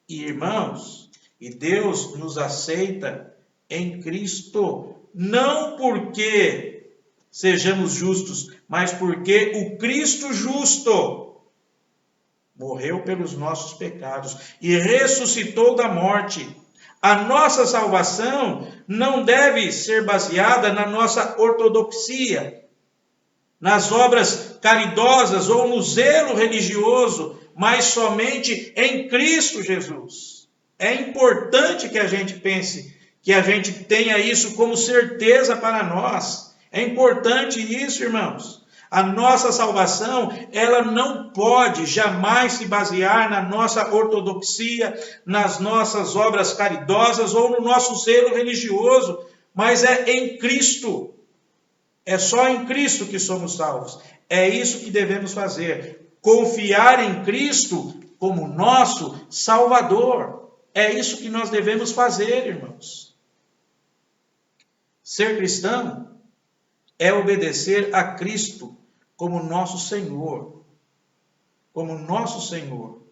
E irmãos, e Deus nos aceita em Cristo, não porque sejamos justos, mas porque o Cristo justo morreu pelos nossos pecados e ressuscitou da morte. A nossa salvação não deve ser baseada na nossa ortodoxia, nas obras caridosas ou no zelo religioso, mas somente em Cristo Jesus. É importante que a gente pense, que a gente tenha isso como certeza para nós. É importante isso, irmãos. A nossa salvação, ela não pode jamais se basear na nossa ortodoxia, nas nossas obras caridosas ou no nosso zelo religioso, mas é em Cristo. É só em Cristo que somos salvos. É isso que devemos fazer. Confiar em Cristo como nosso Salvador. É isso que nós devemos fazer, irmãos. Ser cristão é obedecer a Cristo como nosso Senhor. Como nosso Senhor.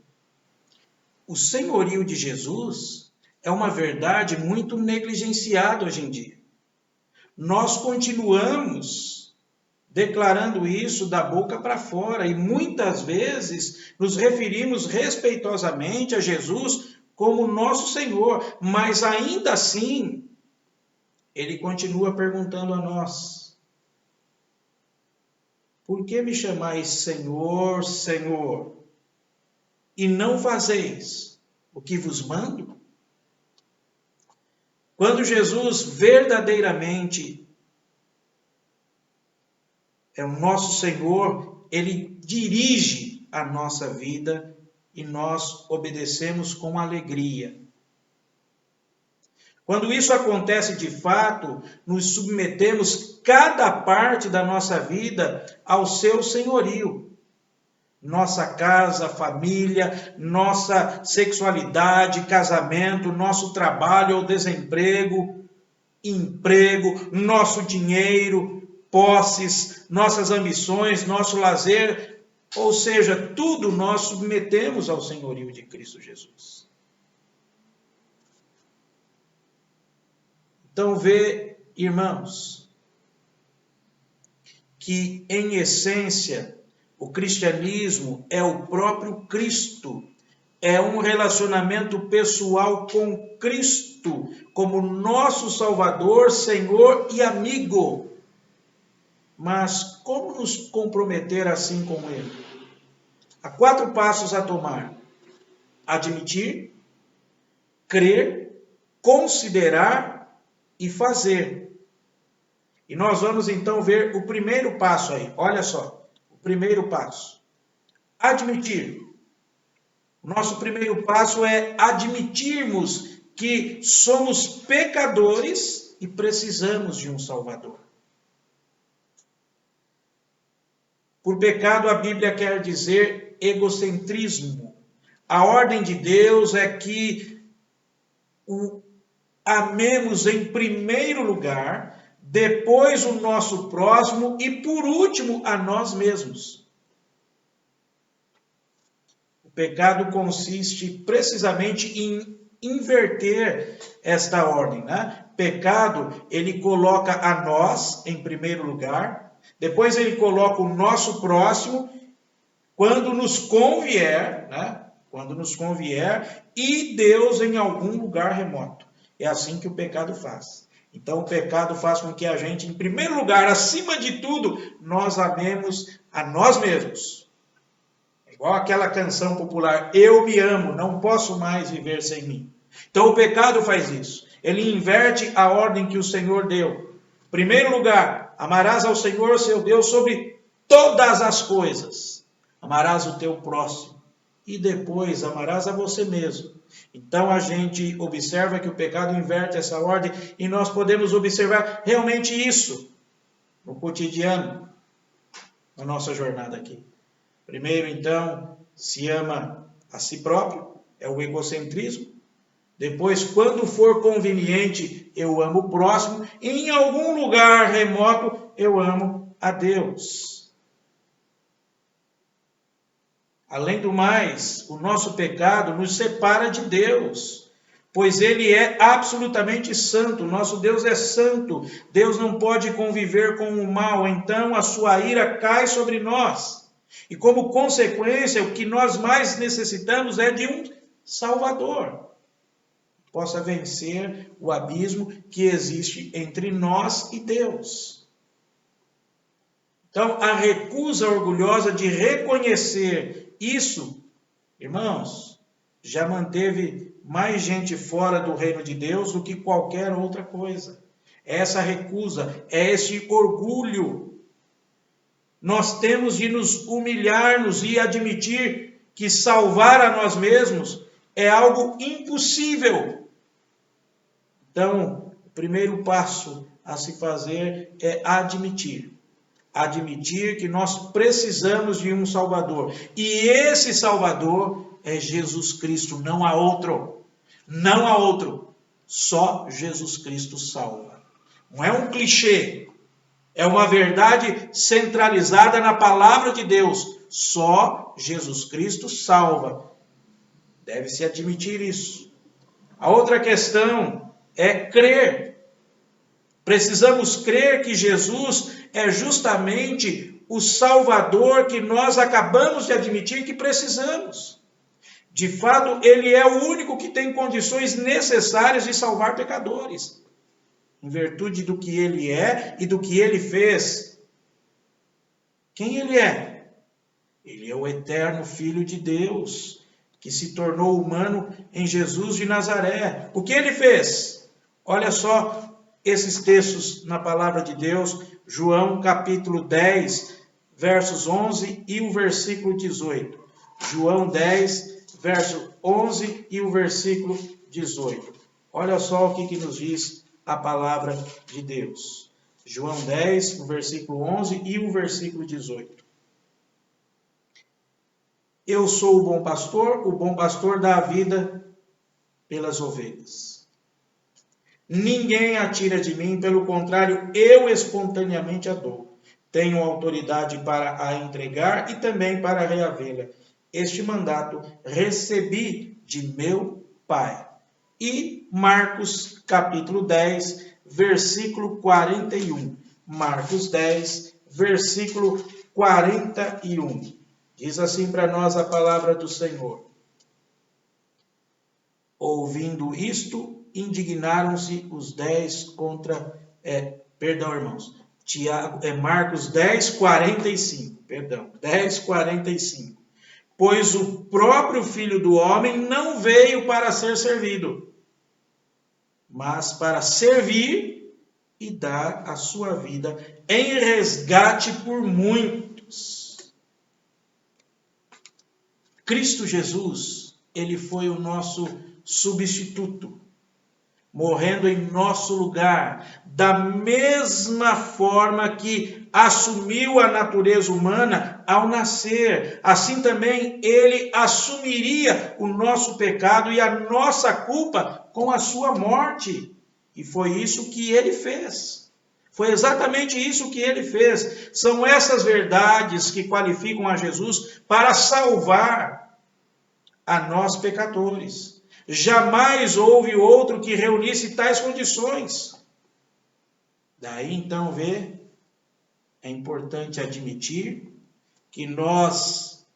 O senhorio de Jesus é uma verdade muito negligenciada hoje em dia. Nós continuamos declarando isso da boca para fora e muitas vezes nos referimos respeitosamente a Jesus como nosso Senhor, mas ainda assim ele continua perguntando a nós: por que me chamais Senhor, Senhor, e não fazeis o que vos mando? Quando Jesus verdadeiramente é o nosso Senhor, ele dirige a nossa vida e nós obedecemos com alegria. Quando isso acontece de fato, nos submetemos cada parte da nossa vida ao seu senhorio. Nossa casa, família, nossa sexualidade, casamento, nosso trabalho ou desemprego, emprego, nosso dinheiro, posses, nossas ambições, nosso lazer, ou seja, tudo nós submetemos ao senhorio de Cristo Jesus. Então vê, irmãos, que em essência o cristianismo é o próprio Cristo, é um relacionamento pessoal com Cristo, como nosso Salvador, Senhor e amigo. Mas como nos comprometer assim com Ele? Há 4 passos a tomar: admitir, crer, considerar e fazer. E nós vamos então ver o primeiro passo aí, olha só. Primeiro passo, admitir. Nosso primeiro passo é admitirmos que somos pecadores e precisamos de um Salvador. Por pecado, a Bíblia quer dizer egocentrismo. A ordem de Deus é que o amemos em primeiro lugar, depois o nosso próximo e, por último, a nós mesmos. O pecado consiste precisamente em inverter esta ordem, né? Pecado, ele coloca a nós em primeiro lugar, depois ele coloca o nosso próximo, quando nos convier, né? Quando nos convier, e Deus em algum lugar remoto. É assim que o pecado faz. Então, o pecado faz com que a gente, em primeiro lugar, acima de tudo, nós amemos a nós mesmos. É igual aquela canção popular, eu me amo, não posso mais viver sem mim. Então, o pecado faz isso. Ele inverte a ordem que o Senhor deu. Em primeiro lugar, amarás ao Senhor, seu Deus, sobre todas as coisas. Amarás o teu próximo. E depois, amarás a você mesmo. Então a gente observa que o pecado inverte essa ordem e nós podemos observar realmente isso no cotidiano, na nossa jornada aqui. Primeiro, então, se ama a si próprio, é o egocentrismo. Depois, quando for conveniente, eu amo o próximo. E em algum lugar remoto, eu amo a Deus. Além do mais, o nosso pecado nos separa de Deus, pois Ele é absolutamente santo, nosso Deus é santo, Deus não pode conviver com o mal, então a sua ira cai sobre nós. E como consequência, o que nós mais necessitamos é de um Salvador, que possa vencer o abismo que existe entre nós e Deus. Então, a recusa orgulhosa de reconhecer isso, irmãos, já manteve mais gente fora do reino de Deus do que qualquer outra coisa. é essa recusa, é esse orgulho. Nós temos de nos humilhar-nos e admitir que salvar a nós mesmos é algo impossível. Então, o primeiro passo a se fazer é admitir. Admitir que nós precisamos de um Salvador. E esse Salvador é Jesus Cristo, não há outro. Não há outro. Só Jesus Cristo salva. Não é um clichê. É uma verdade centralizada na palavra de Deus. Só Jesus Cristo salva. Deve-se admitir isso. A outra questão é crer. Precisamos crer que Jesus é justamente o Salvador que nós acabamos de admitir que precisamos. De fato, Ele é o único que tem condições necessárias de salvar pecadores, em virtude do que Ele é e do que Ele fez. Quem Ele é? Ele é o eterno Filho de Deus, que se tornou humano em Jesus de Nazaré. O que Ele fez? Olha só esses textos na palavra de Deus, João capítulo 10, versos 11 e o versículo 18. João 10, verso 11 e o versículo 18. Olha só o que nos diz a palavra de Deus. João 10, o versículo 11 e o versículo 18. Eu sou o bom pastor dá a vida pelas ovelhas. Ninguém a tira de mim, pelo contrário, eu espontaneamente a dou. Tenho autoridade para a entregar e também para reavê-la. Este mandato recebi de meu Pai. E Marcos capítulo 10, versículo 41. Marcos 10, versículo 41. Diz assim para nós a palavra do Senhor. Ouvindo isto, indignaram-se os 10 contra... irmãos. Marcos 10, 45. 10, 45. Pois o próprio Filho do Homem não veio para ser servido, mas para servir e dar a sua vida em resgate por muitos. Cristo Jesus, Ele foi o nosso substituto, morrendo em nosso lugar, da mesma forma que assumiu a natureza humana ao nascer. Assim também Ele assumiria o nosso pecado e a nossa culpa com a sua morte. E foi isso que Ele fez. Foi exatamente isso que Ele fez. São essas verdades que qualificam a Jesus para salvar a nós pecadores. Jamais houve outro que reunisse tais condições. Daí então é importante admitir que nós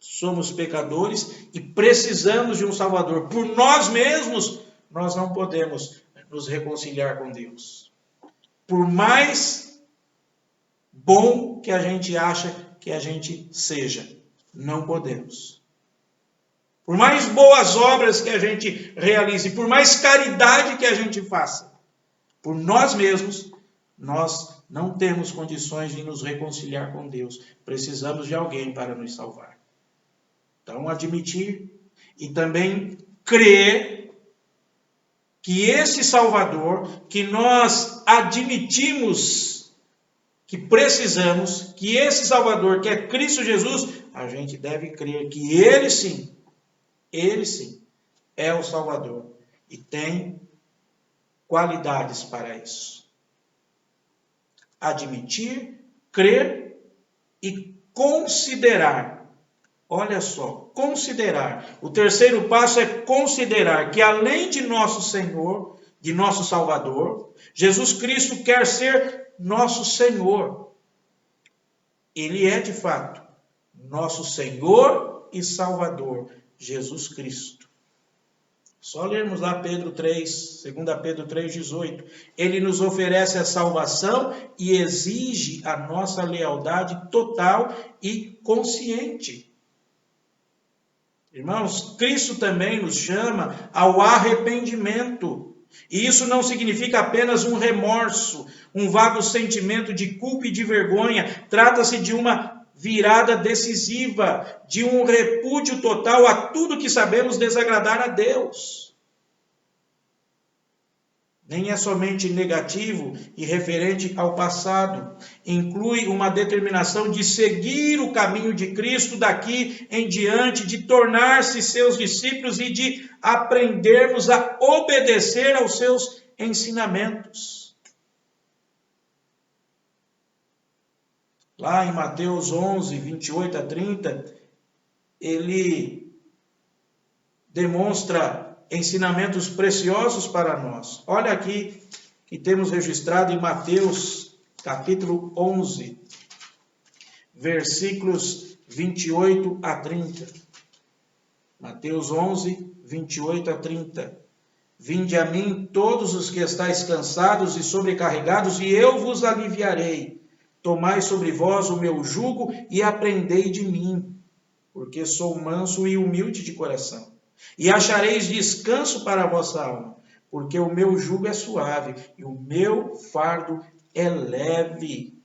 somos pecadores e precisamos de um Salvador. Por nós mesmos, nós não podemos nos reconciliar com Deus. Por mais bom que a gente acha que a gente seja, não podemos. Por mais boas obras que a gente realize, por mais caridade que a gente faça, por nós mesmos, nós não temos condições de nos reconciliar com Deus. Precisamos de alguém para nos salvar. Então, admitir e também crer que esse Salvador, que nós admitimos que precisamos, que esse Salvador, que é Cristo Jesus, a gente deve crer que Ele sim, é o Salvador e tem qualidades para isso. Admitir, crer e considerar. Olha só, considerar. O terceiro passo é considerar que além de nosso Senhor, de nosso Salvador, Jesus Cristo quer ser nosso Senhor. Ele é de fato nosso Senhor e Salvador, Jesus Cristo. Só lermos lá Pedro 3, 2 Pedro 3,18. Ele nos oferece a salvação e exige a nossa lealdade total e consciente. Irmãos, Cristo também nos chama ao arrependimento. E isso não significa apenas um remorso, um vago sentimento de culpa e de vergonha. Trata-se de uma virada decisiva, de um repúdio total a tudo que sabemos desagradar a Deus. Nem é somente negativo e referente ao passado. Inclui uma determinação de seguir o caminho de Cristo daqui em diante, de tornar-se seus discípulos e de aprendermos a obedecer aos seus ensinamentos. Lá em Mateus 11, 28 a 30, ele demonstra ensinamentos preciosos para nós. Olha aqui que temos registrado em Mateus capítulo 11, versículos 28 a 30. Mateus 11, 28 a 30. Vinde a mim todos os que estáis cansados e sobrecarregados, e eu vos aliviarei. Tomai sobre vós o meu jugo e aprendei de mim, porque sou manso e humilde de coração. E achareis descanso para a vossa alma, porque o meu jugo é suave e o meu fardo é leve.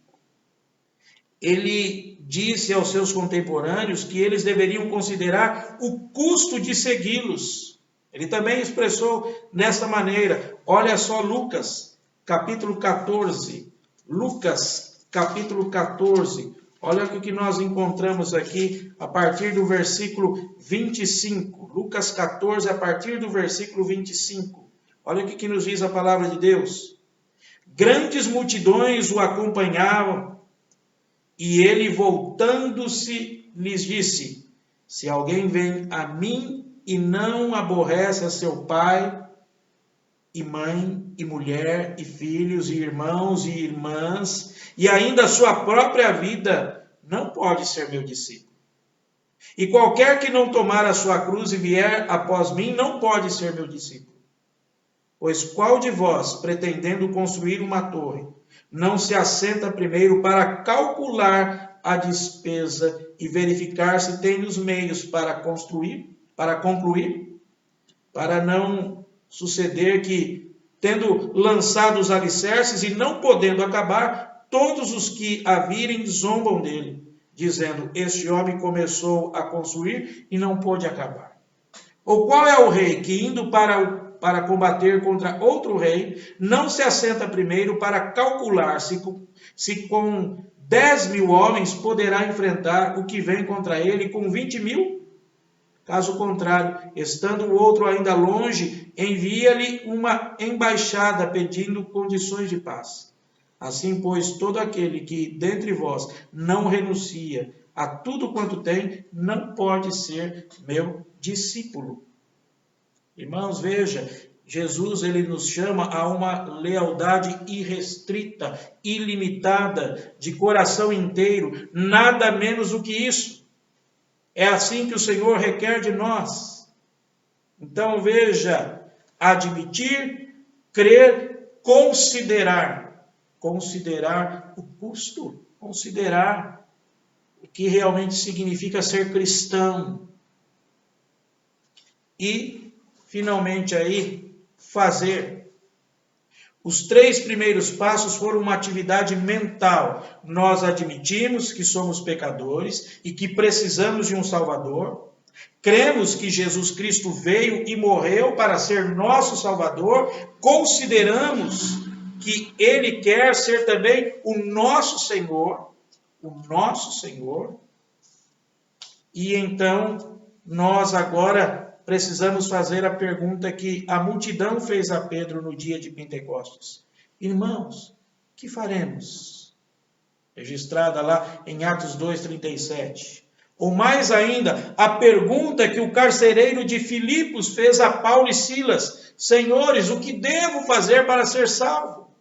Ele disse aos seus contemporâneos que eles deveriam considerar o custo de segui-los. Ele também expressou desta maneira. Olha só Lucas, capítulo 14. Lucas, capítulo 14. Olha o que nós encontramos aqui a partir do versículo 25. Lucas 14, a partir do versículo 25. Olha o que nos diz a palavra de Deus. Grandes multidões o acompanhavam, e ele, voltando-se, lhes disse: se alguém vem a mim e não aborrece a seu pai, e mãe, e mulher, e filhos, e irmãos, e irmãs, e ainda a sua própria vida, não pode ser meu discípulo. E qualquer que não tomar a sua cruz e vier após mim, não pode ser meu discípulo. Pois qual de vós, pretendendo construir uma torre, não se assenta primeiro para calcular a despesa e verificar se tem os meios para concluir, para não suceder que, tendo lançado os alicerces e não podendo acabar, todos os que a virem zombam dele, dizendo: este homem começou a construir e não pôde acabar. Ou qual é o rei que, indo para combater contra outro rei, não se assenta primeiro para calcular se com 10.000 homens poderá enfrentar o que vem contra ele com 20.000? Caso contrário, estando o outro ainda longe, envia-lhe uma embaixada pedindo condições de paz. Assim, pois, todo aquele que dentre vós não renuncia a tudo quanto tem, não pode ser meu discípulo. Irmãos, veja, Jesus ele nos chama a uma lealdade irrestrita, ilimitada, de coração inteiro, nada menos do que isso. É assim que o Senhor requer de nós. Então veja, admitir, crer, considerar o custo, considerar o que realmente significa ser cristão. E, finalmente aí, fazer. Os 3 primeiros passos foram uma atividade mental. Nós admitimos que somos pecadores e que precisamos de um Salvador. Cremos que Jesus Cristo veio e morreu para ser nosso Salvador. Consideramos que Ele quer ser também o nosso Senhor. O nosso Senhor. E então, nós agora precisamos fazer a pergunta que a multidão fez a Pedro no dia de Pentecostes. Irmãos, que faremos? Registrada lá em Atos 2:37. Ou mais ainda, a pergunta que o carcereiro de Filipos fez a Paulo e Silas: Senhores, o que devo fazer para ser salvo?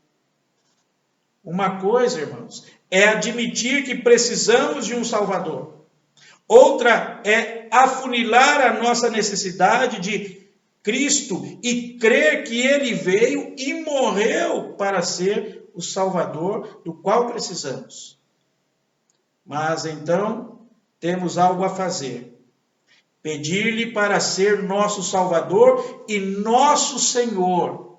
Uma coisa, irmãos, é admitir que precisamos de um Salvador. Outra é afunilar a nossa necessidade de Cristo e crer que Ele veio e morreu para ser o Salvador do qual precisamos. Mas então temos algo a fazer. Pedir-lhe para ser nosso Salvador e nosso Senhor.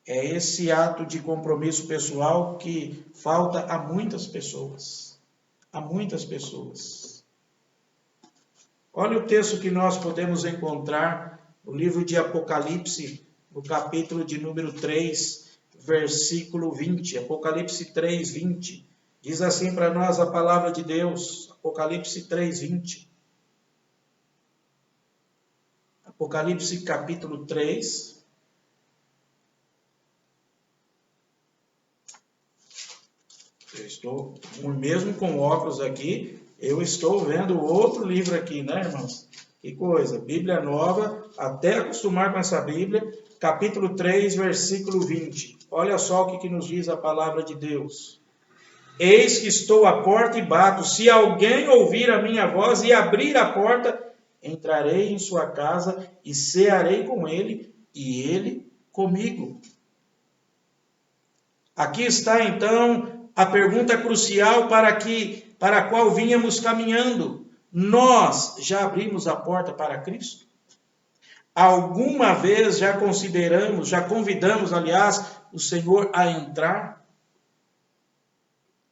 É esse ato de compromisso pessoal que falta a muitas pessoas. A muitas pessoas. Olha o texto que nós podemos encontrar no livro de Apocalipse, no capítulo de número 3, versículo 20. Apocalipse 3, 20. Diz assim para nós a palavra de Deus. Apocalipse 3, 20. Apocalipse capítulo 3. Eu estou, mesmo com óculos aqui, eu estou vendo outro livro aqui, né, irmãos? Que coisa, Bíblia Nova, até acostumar com essa Bíblia, capítulo 3, versículo 20. Olha só o que nos diz a palavra de Deus. Eis que estou à porta e bato, se alguém ouvir a minha voz e abrir a porta, entrarei em sua casa e cearei com ele e ele comigo. Aqui está então a pergunta crucial para a qual vínhamos caminhando. Nós já abrimos a porta para Cristo? Alguma vez já convidamos, aliás, o Senhor a entrar?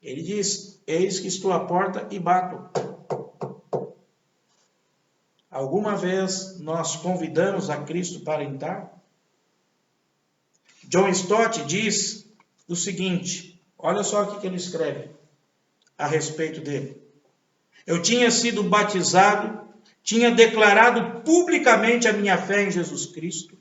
Ele diz, eis que estou à porta e bato. Alguma vez nós convidamos a Cristo para entrar? John Stott diz o seguinte, olha só o que ele escreve a respeito dele. Eu tinha sido batizado, tinha declarado publicamente a minha fé em Jesus Cristo,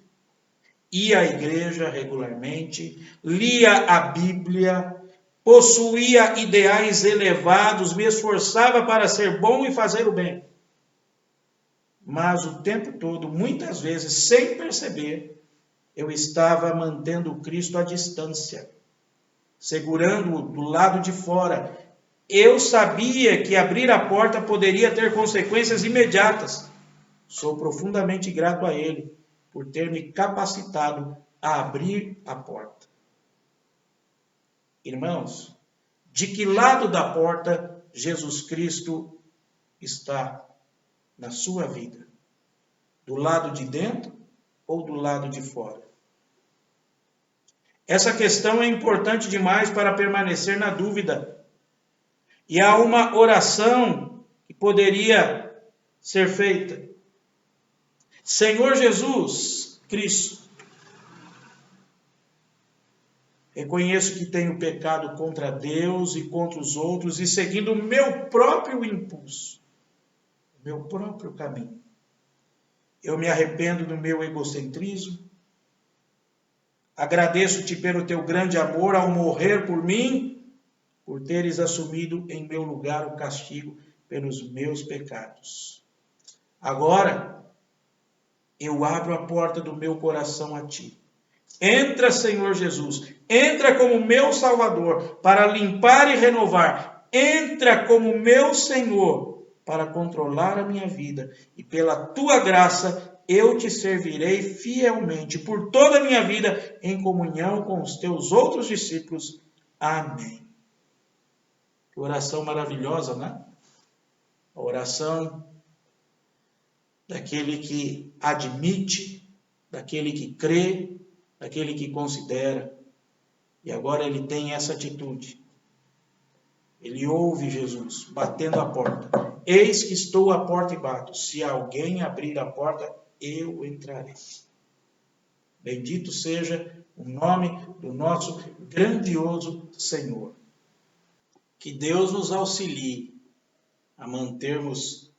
ia à igreja regularmente, lia a Bíblia, possuía ideais elevados, me esforçava para ser bom e fazer o bem. Mas o tempo todo, muitas vezes, sem perceber, eu estava mantendo Cristo à distância, segurando-o do lado de fora. Eu sabia que abrir a porta poderia ter consequências imediatas. Sou profundamente grato a Ele por ter me capacitado a abrir a porta. Irmãos, de que lado da porta Jesus Cristo está na sua vida? Do lado de dentro ou do lado de fora? Essa questão é importante demais para permanecer na dúvida. E há uma oração que poderia ser feita. Senhor Jesus Cristo, reconheço que tenho pecado contra Deus e contra os outros e seguindo o meu próprio impulso, o meu próprio caminho. Eu me arrependo do meu egocentrismo. Agradeço-te pelo teu grande amor ao morrer por mim, por teres assumido em meu lugar o castigo pelos meus pecados. Agora, eu abro a porta do meu coração a ti. Entra, Senhor Jesus, entra como meu Salvador para limpar e renovar. Entra como meu Senhor para controlar a minha vida. E pela tua graça, eu te servirei fielmente por toda a minha vida em comunhão com os teus outros discípulos. Amém. Que oração maravilhosa, né? A oração daquele que admite, daquele que crê, daquele que considera. E agora ele tem essa atitude. Ele ouve Jesus batendo a porta. Eis que estou à porta e bato. Se alguém abrir a porta, eu entrarei. Bendito seja o nome do nosso grandioso Senhor. Que Deus nos auxilie a mantermos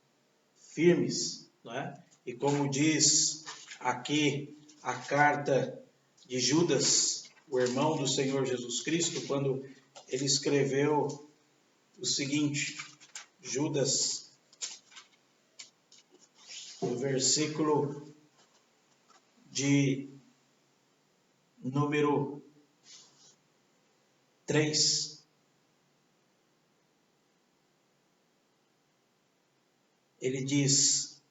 firmes, não é? E como diz aqui a carta de Judas, o irmão do Senhor Jesus Cristo, quando ele escreveu o seguinte, Judas, no versículo de número 3, ele diz,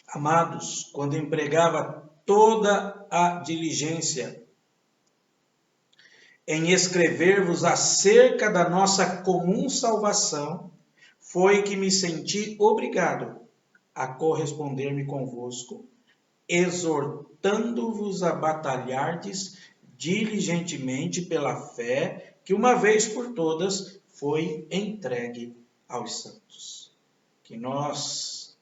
amados, quando empregava toda a diligência em escrever-vos acerca da nossa comum salvação, foi que me senti obrigado a corresponder-me convosco, exortando-vos a batalhardes diligentemente pela fé que uma vez por todas foi entregue aos santos. Que nós,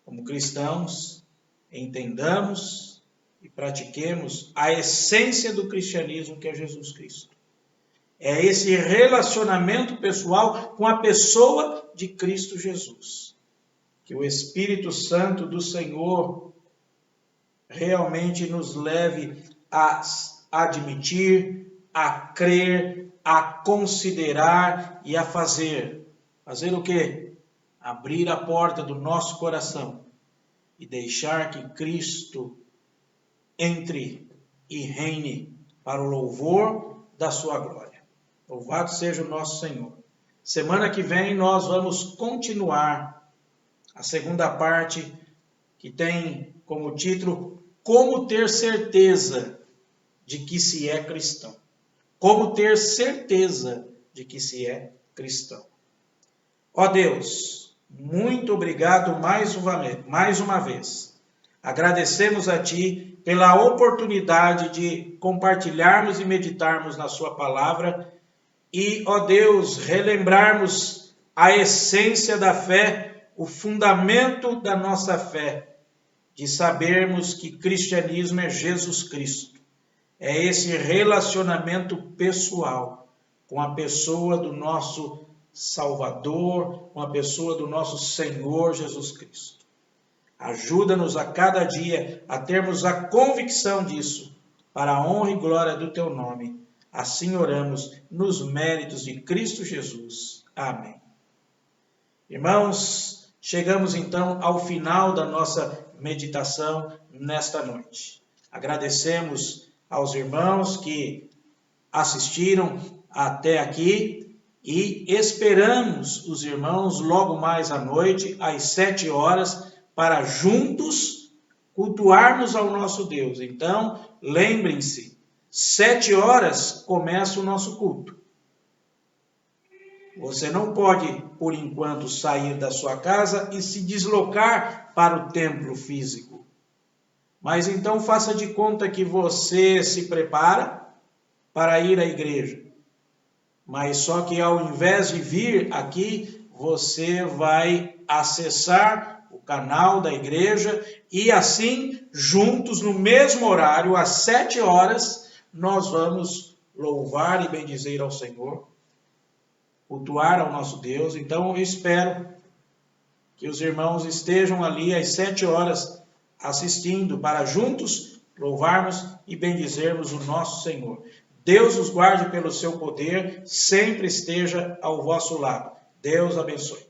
como cristãos, entendamos e pratiquemos a essência do cristianismo, que é Jesus Cristo. É esse relacionamento pessoal com a pessoa de Cristo Jesus. Que o Espírito Santo do Senhor realmente nos leve a admitir, a crer, a considerar e a fazer. Fazer o quê? Abrir a porta do nosso coração e deixar que Cristo entre e reine para o louvor da sua glória. Louvado seja o nosso Senhor. Semana que vem nós vamos continuar a segunda parte, que tem como título Como ter certeza de que se é cristão. Como ter certeza de que se é cristão. Ó Deus, muito obrigado mais uma vez. Agradecemos a Ti pela oportunidade de compartilharmos e meditarmos na Sua palavra e, ó Deus, relembrarmos a essência da fé, o fundamento da nossa fé, de sabermos que cristianismo é Jesus Cristo. É esse relacionamento pessoal com a pessoa do nosso Salvador, com a pessoa do nosso Senhor Jesus Cristo. Ajuda-nos a cada dia a termos a convicção disso, para a honra e glória do Teu nome. Assim oramos nos méritos de Cristo Jesus. Amém. Irmãos, chegamos então ao final da nossa meditação nesta noite. Agradecemos aos irmãos que assistiram até aqui e esperamos os irmãos logo mais à noite, às 7 horas, para juntos cultuarmos ao nosso Deus. Então, lembrem-se, 7 horas começa o nosso culto. Você não pode, por enquanto, sair da sua casa e se deslocar para o templo físico. Mas então faça de conta que você se prepara para ir à igreja. Mas só que ao invés de vir aqui, você vai acessar o canal da igreja e assim, juntos, no mesmo horário, às 7 horas, nós vamos louvar e bendizer ao Senhor, cultuar ao nosso Deus. Então eu espero que os irmãos estejam ali às 7 horas assistindo para juntos louvarmos e bendizermos o nosso Senhor. Deus os guarde pelo seu poder, sempre esteja ao vosso lado. Deus abençoe.